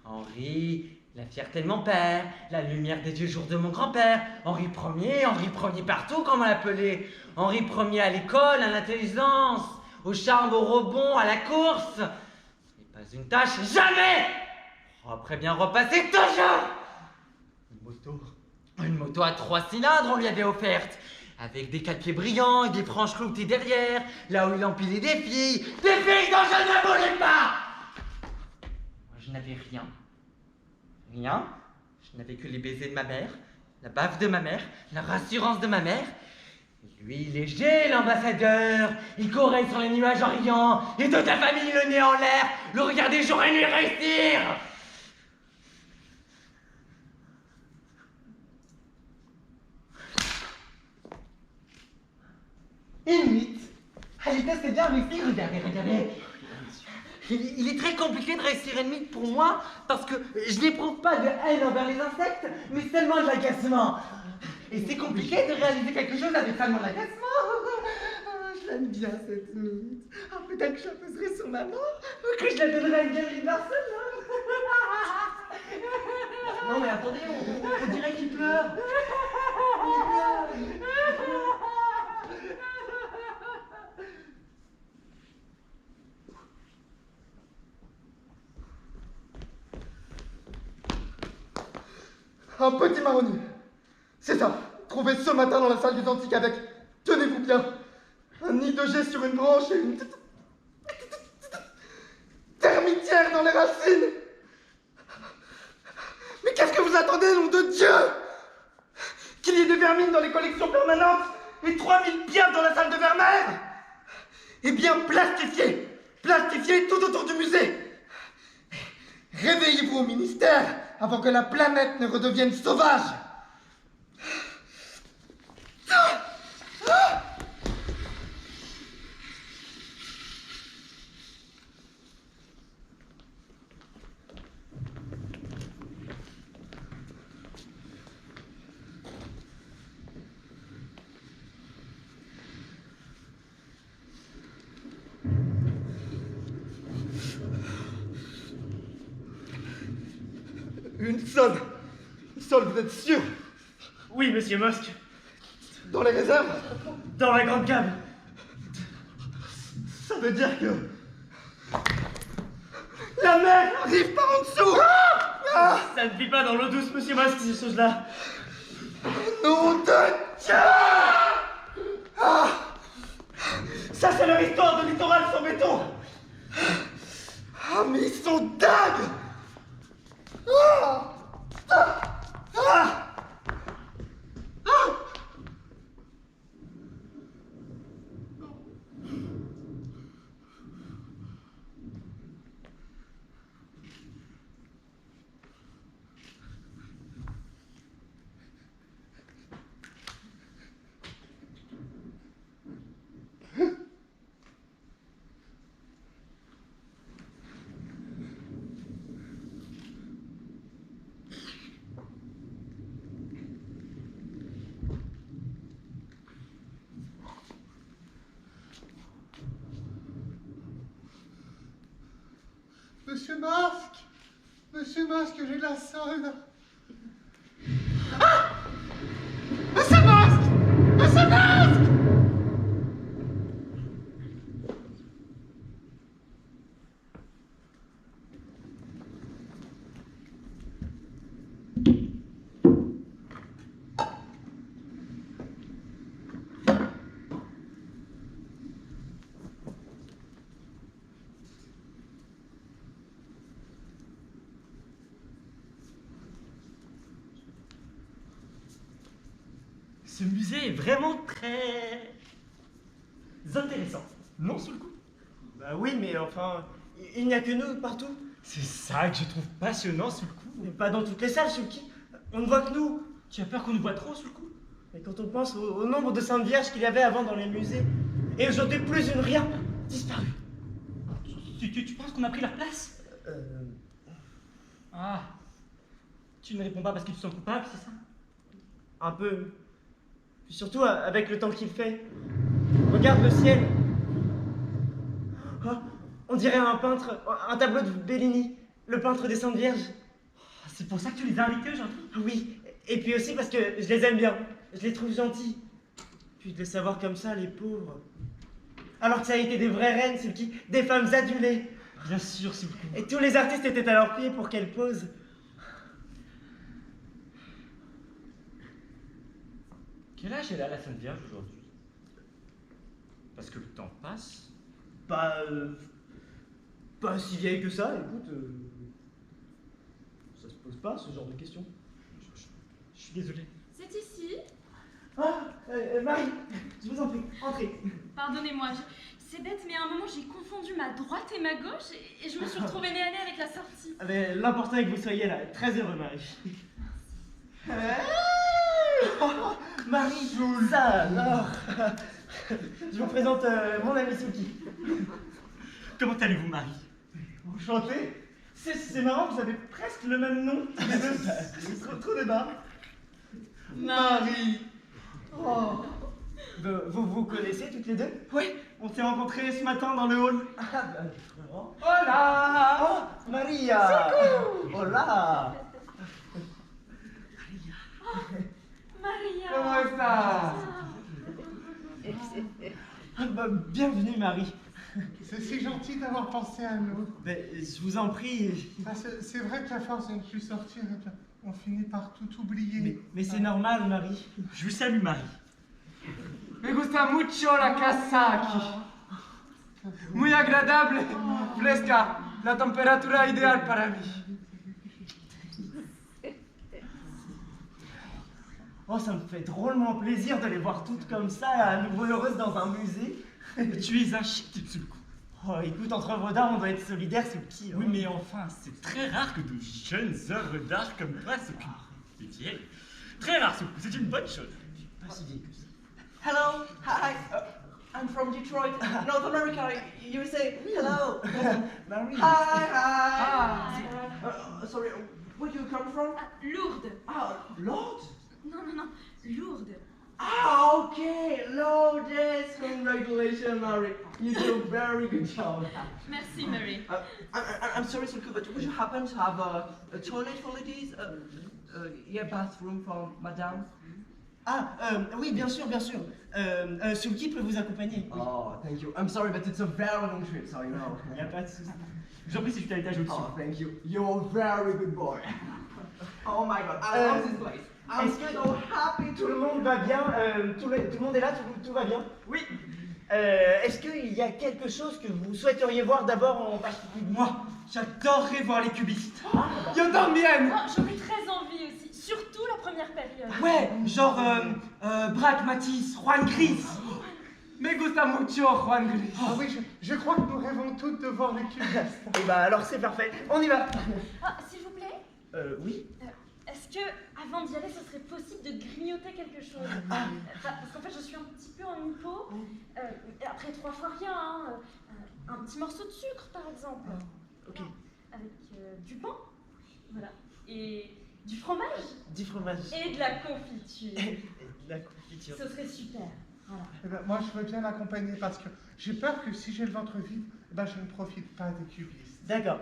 Henri, la fierté de mon père, la lumière des vieux jours de mon grand-père, Henri Ier partout, comme on l'appelait. Henri Ier à l'école, à l'intelligence, au charme, au rebond, à la course. Et pas une tâche, jamais. Après bien repasser, toujours. Une moto à 3 cylindres, on lui avait offerte. Avec des calpiers brillants et des franges cloutées derrière, là où il empilait des filles dont je ne voulais pas. Moi, je n'avais rien. Je n'avais que les baisers de ma mère, la baffe de ma mère, la rassurance de ma mère. Et lui, léger, l'ambassadeur, il courait sur les nuages en riant, et toute la famille le nez en l'air, le regardait jour et nuit réussir. Une nuit, à l'état, c'était bien réussi, regardez. Il est très compliqué de réussir une mythe pour moi parce que je n'éprouve pas de haine envers les insectes, mais seulement de l'agacement. Et c'est compliqué de réaliser quelque chose avec seulement de l'agacement. Je l'aime bien cette mythe. Ah, peut-être que je la poserai sur ma main ou que je la donnerai à une galerie de Barcelone. Non mais attendez, on dirait qu'il pleure.
Un petit marronnier. C'est ça. Trouvé ce matin dans la salle des antiques avec, tenez-vous bien, un nid de jet sur une branche et une termitière dans les racines. Mais qu'est-ce que vous attendez, nom de Dieu? Qu'il y ait des vermines dans les collections permanentes et 3000 pierres dans la salle de Vermeer? Eh bien, plastifiez tout autour du musée. Réveillez-vous au ministère avant que la planète ne redevienne sauvage. Une seule, vous êtes sûr?
Oui, monsieur Mosque.
Dans les réserves?
Dans la grande cave.
Ça veut dire que... la mer arrive par en dessous.
Ça ne vit pas dans l'eau douce, monsieur Mosque, ces choses-là.
Nom de Dieu! Ça, c'est leur histoire de littoral sans béton. Ah, mais ils sont dingues! Monsieur Masque, j'ai de la solde. Monsieur Masque!
Ce musée est vraiment très... intéressant. Non, sous le coup?
Bah oui, mais enfin, il n'y a que nous partout.
C'est ça que je trouve passionnant, sous le coup.
Mais pas dans toutes les salles, Sulky. On ne voit que nous.
Tu as peur qu'on nous voit trop, sous le coup?
Mais quand on pense au nombre de saintes vierges qu'il y avait avant dans les musées, et aujourd'hui plus une rien, disparu.
Tu penses qu'on a pris leur place? Ah. Tu ne réponds pas parce que tu te sens coupable, c'est ça?
Un peu. Puis surtout avec le temps qu'il fait. Regarde le ciel. Oh, on dirait un peintre, un tableau de Bellini, le peintre des Saintes Vierges.
C'est pour ça que tu les as invités aujourd'hui?
Oui, et puis aussi parce que je les aime bien, je les trouve gentils. Puis de les savoir comme ça, les pauvres. Alors que ça a été des vraies reines, des femmes adulées.
Bien sûr, s'il vous plaît.
Et tous les artistes étaient à leurs pieds pour qu'elles posent.
Quel âge elle a la Sainte Vierge aujourd'hui? Parce que le temps passe.
Pas si vieille que ça, écoute. Ça se pose pas ce genre de questions.
Je suis désolé.
C'est ici?
Marie, je vous en prie, entrez.
Pardonnez-moi, c'est bête, mais à un moment j'ai confondu ma droite et ma gauche et je me suis retrouvée nez à nez avec la sortie.
Ah, mais l'important est que vous soyez là, très heureux, Marie. Marie, ça alors.
Je vous présente mon ami Suki.
Comment allez-vous, Marie?
Enchanté. C'est marrant, vous avez presque le même nom. C'est trop débat.
Marie.
Oh. Vous vous connaissez toutes les deux?
Oui,
On s'est rencontrés ce matin dans le hall.
Ah ben, vraiment.
Hola! Oh, Maria! Hola!
Maria.
Comment estás?
Ah bah, bienvenue, Marie.
C'est si gentil d'avoir pensé à nous.
Mais, je vous en prie.
C'est vrai qu'à force de ne plus sortir, on finit par tout oublier.
Mais c'est normal, Marie.
je vous salue, Marie.
Me gusta mucho la casa aquí. Muy agradable, fresca, la temperatura ideal para mí.
Oh, ça me fait drôlement plaisir de les voir toutes comme ça, à nouveau heureuses dans un musée.
Tu es un chic type, Sulku.
Oh, écoute, entre œuvres d'art, on doit être solidaires, Suki.
Oui, mais enfin, c'est très rare que de jeunes œuvres d'art comme toi s'occupent des vieilles. Très rare, Sulku, c'est une bonne chose.
Pas si vieille que ça.
Hello, hi. I'm from Detroit, North America, USA. Hello.
Marie.
Hi. Sorry, where do you come from?
Ah, Lourdes.
Ah, Lord.
Non, Lourdes.
Ah, okay, Lourdes. Congratulations, Mary. You do a very good job.
Merci, Mary.
I'm sorry, Sulku, but would you happen to have a toilet for ladies? Yeah, bathroom for madame?
Ah, oui, bien sûr, bien sûr. Suki peut vous accompagner. Oui.
Oh, thank you. I'm sorry, but it's a very long trip, so you know.
Il n'y a pas de souci.
Je vous en prie, c'est juste à l'étage au-dessus.
Oh, thank you. You're a very good boy. Oh my god, I love this place. I'm so happy
Tout
to
le monde va bien, tout le monde est là, tout va bien? Oui. Est-ce qu'il y a quelque chose que vous souhaiteriez voir d'abord en particulier?
Moi, j'adorerais voir les cubistes.
Yo también.
Oh, j'en ai très envie aussi. Surtout la première période.
Ouais, genre Braque, Matisse, Juan Gris.
Me gusta mucho Juan Gris.
Ah oui, je crois que nous rêvons toutes de voir les cubistes.
Eh bah alors c'est parfait, on y va.
Ah, s'il vous plaît,
Oui.
est-ce que avant d'y aller, ce serait possible de grignoter quelque chose? Parce qu'en fait, je suis un petit peu en hypo. Et après 3 fois rien, hein. Un petit morceau de sucre, par exemple.
Ok.
Avec du pain, voilà. Et du fromage.
Du fromage.
Et de la confiture.
Et de la confiture.
Ce serait super. Voilà.
Eh ben, moi, je veux bien l'accompagner parce que j'ai peur que si j'ai le ventre vide, eh ben, je ne profite pas des cubistes.
D'accord.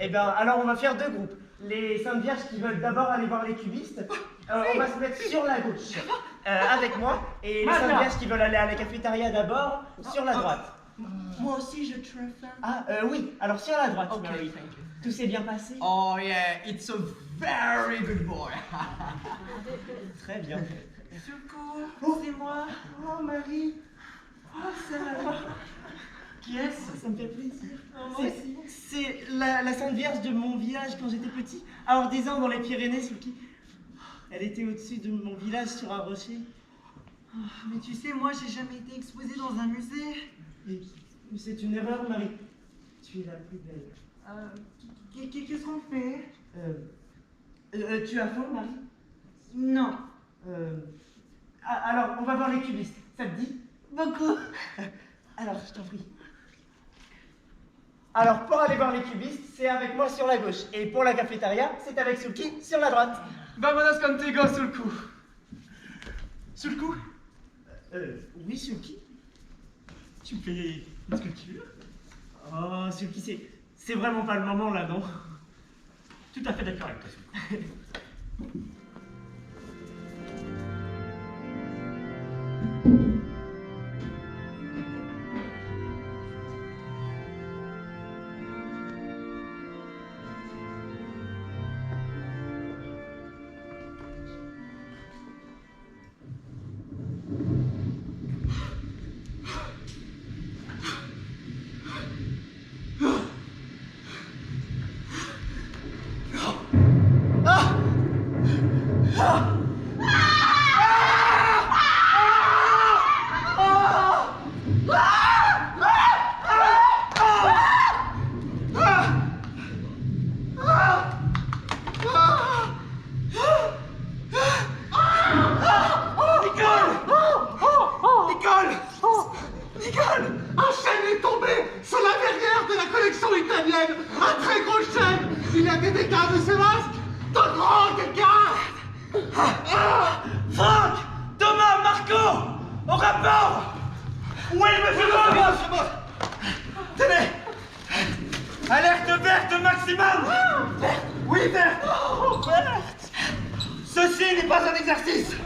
Eh ben alors on va faire 2 groupes. Les Saintes Vierges qui veulent d'abord aller voir les cubistes, on va se mettre sur la gauche, avec moi. Et les Saintes Vierges qui veulent aller à la cafétéria d'abord, sur la droite.
Moi aussi, je préfère.
Ah, oui, alors sur la droite,
Okay,
Mary.
thank you.
Tout s'est bien passé?
Oh yeah, it's a very good boy.
Très bien.
Secours, c'est moi. Oh Marie. Oh Sarah.
Qui est-ce? Ça me fait plaisir.
Moi aussi.
C'est la Sainte Vierge de mon village quand j'étais petit, à Ordizan dans les Pyrénées, Suki. Elle était au-dessus de mon village sur un rocher.
Mais tu sais, moi, j'ai jamais été exposée dans un musée.
Et c'est une erreur, Marie. Tu es la plus belle.
Qu'est-ce qu'on fait?
Tu as faim, Marie?
Non.
Alors, on va voir les cubistes. Ça te dit?
Beaucoup.
Alors, je t'en prie. Alors, pour aller voir les cubistes, c'est avec moi sur la gauche. Et pour la cafétéria, c'est avec Suki sur la droite.
Vámonos contigo, Sulku.
Sulku,
Oui, Suki.
tu me fais une sculpture?
Oh, Suki, c'est vraiment pas le moment là, non?
Tout à fait d'accord avec toi, Sulku.
collection italienne, un très gros chef. Il y a des dégâts de ces masques, de grands dégâts.
Franck, Thomas, Marco, au rapport. Où est le monsieur Boss? Tenez. Alerte verte maximum. Verte. Oui, verte. Verte. Ceci n'est pas un exercice.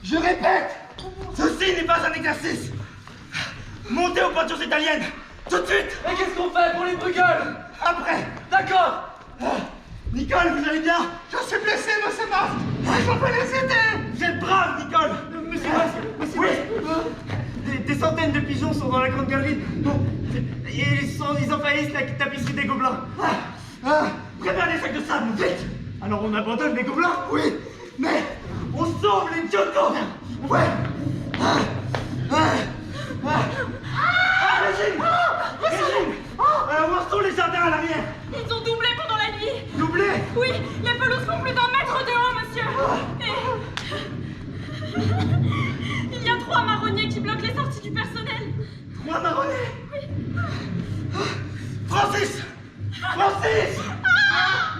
Je répète, ceci n'est pas un exercice. Montez aux peintures italiennes, tout de suite.
Et qu'est-ce qu'on fait pour les Bruegel?
Après.
D'accord.
Nicole, vous allez bien?
Je suis blessé, monsieur Masque. Je peux les aider.
Vous êtes brave, Nicole.
Monsieur Masque, monsieur Masque. Des centaines de pigeons sont dans la grande galerie. Et ils envahissent la tapisserie des gobelins.
Préparez des sacs de sable, vite.
Alors on abandonne les gobelins?
Oui, mais on sauve les Giotto. Ouais. Régine. Régine. Où sont les jardins à l'arrière?
Ils ont doublé pendant la nuit.
Doublé?
Oui, les pelouses font plus d'1 mètre de haut, monsieur. Et... il y a 3 marronniers qui bloquent les sorties du personnel.
3 marronniers? Oui. Francis! Francis!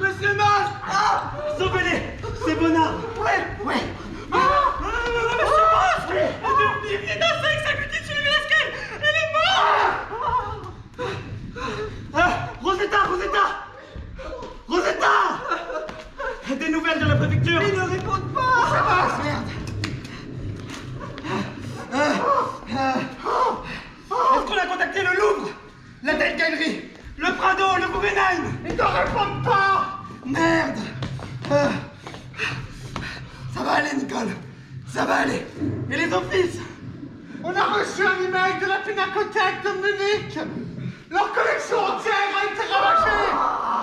Monsieur Masque! Sauvez-les! C'est Bonnard! Ouais! Ouais! Monsieur Masque! Il vient d'un sexe à lutter sur les Velasquez! Elle est morte! Rosetta! Rosetta! Rosetta! Des nouvelles de la préfecture? Ils ne répondent pas! C'est Masque! Merde! Est-ce qu'on a contacté le Louvre? La Tate Gallery? Le Prado? Le Guggenheim?
Ils ne répondent pas.
Merde! Ça va aller, Nicole. Ça va aller. Et les offices?
On a reçu un email de la Pinacothèque de Munich. Leur collection entière a été ravagée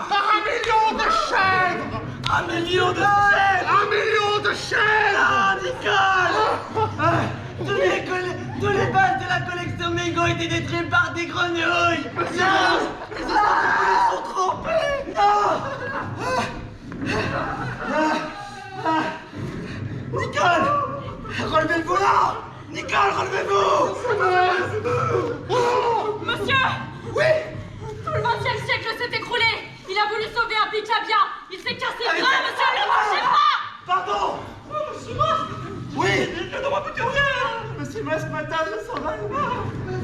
par 1 million de chèvres.
1 million de chèvres!
1 million de chèvres.
Ah, Nicole! Tous les balles de la collection Ming ont été détruits par des grenouilles! Non! Les autres sont trompés! Non! Nicole! Relevez le volant! Nicole, relevez-vous!
Monsieur!
Oui!
Tout le 20e siècle s'est écroulé. Il a voulu sauver un Picabia. Il s'est cassé le bras, monsieur, ne le touchez pas!
Pardon! Monsieur Masque! Oui! Je dois vous dire rien!
Monsieur Masque m'attache, je s'en va.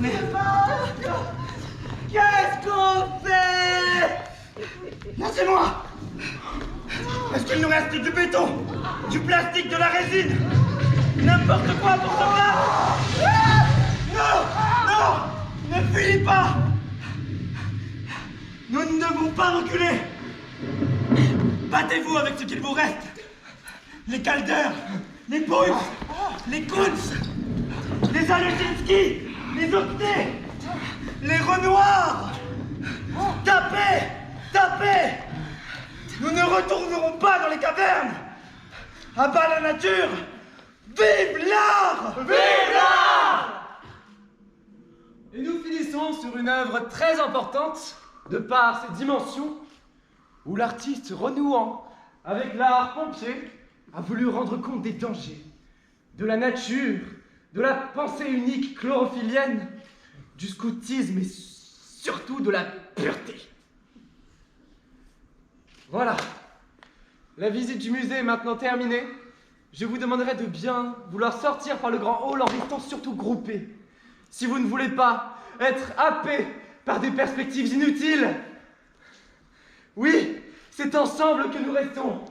Mais... Qu'est-ce qu'on fait? Laissez-moi! Est-ce qu'il nous reste du béton, du plastique, de la résine? N'importe quoi pour sauver! Non! Non! Ne fuyez pas! Nous ne devons pas reculer! Battez-vous avec ce qu'il vous reste! Les Calder, les Bruce, les Kunz, les Alusinski, les Octets, les Renoirs! Tapez! Tapez! Nous ne retournerons pas dans les cavernes! À bas la nature! Vive l'art! Vive l'art!
Et nous finissons sur une œuvre très importante, de par ses dimensions, où l'artiste renouant avec l'art pompier a voulu rendre compte des dangers, de la nature, de la pensée unique chlorophyllienne, du scoutisme et surtout de la pureté. Voilà, la visite du musée est maintenant terminée. Je vous demanderai de bien vouloir sortir par le grand hall en restant surtout groupés. Si vous ne voulez pas être happés par des perspectives inutiles. Oui, c'est ensemble que nous restons.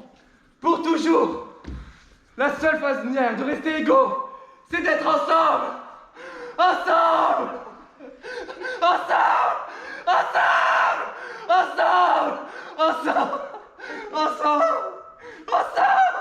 Pour toujours. La seule manière de rester égaux, c'est d'être ensemble. Ensemble. Ensemble. Ensemble. Ensemble. Ensemble. Ensemble. Ensemble.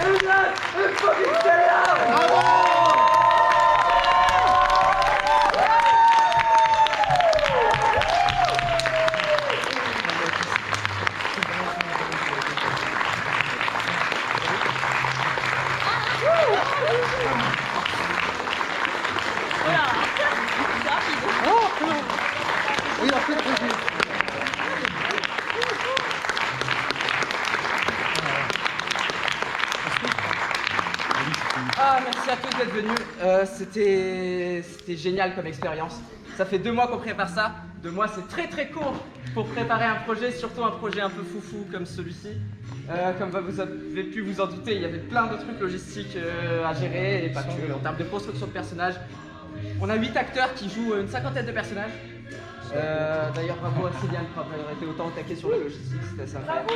une fucking sellout!
Ah, merci à tous d'être venus. C'était génial comme expérience. Ça fait 2 mois qu'on prépare ça. 2 mois, c'est très court pour préparer un projet, surtout un projet un peu foufou comme celui-ci. Comme vous avez pu vous en douter, il y avait plein de trucs logistiques à gérer, et pas que en termes de construction de personnages. On a 8 acteurs qui jouent une 50aine de personnages. D'ailleurs, bravo à Céliane pour avoir été autant attaqué sur la logistique, c'était assez incroyable.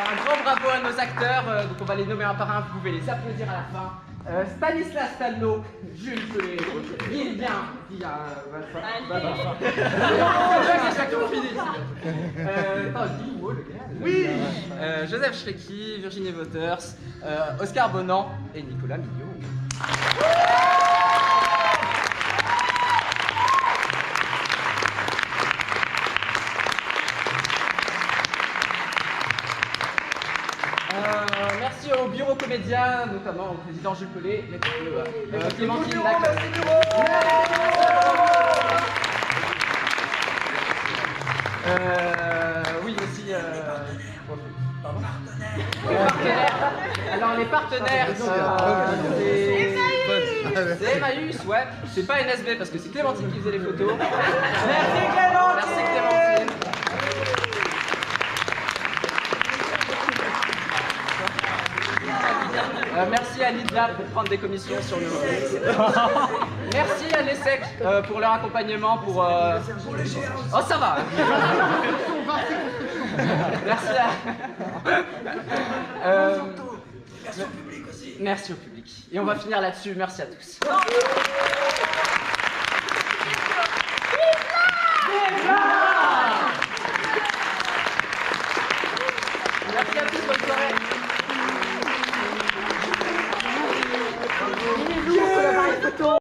Un grand bravo à nos acteurs, donc on va les nommer un par un, vous pouvez les applaudir à la fin. Stanislas Stalno, Jules Pelé, oui. Joseph Schrecky, Virginie Wouters, Oscar Bonan et Nicolas Mignot. Merci au bureau comédien, notamment au président Jules Pelé, mais Clémentine Lac. Oui, aussi. Pardon. Les partenaires. Alors les partenaires, c'est Emmaüs, ouais. C'est pas NSB parce que c'est Clémentine qui faisait les photos. Merci Clémentine. Merci Clémentine. Merci à Lydia pour prendre des commissions sur le... Merci à l'ESSEC pour leur accompagnement, pour... Oh, ça va. Merci à... Merci au public. Et on va finir là-dessus. Merci à tous.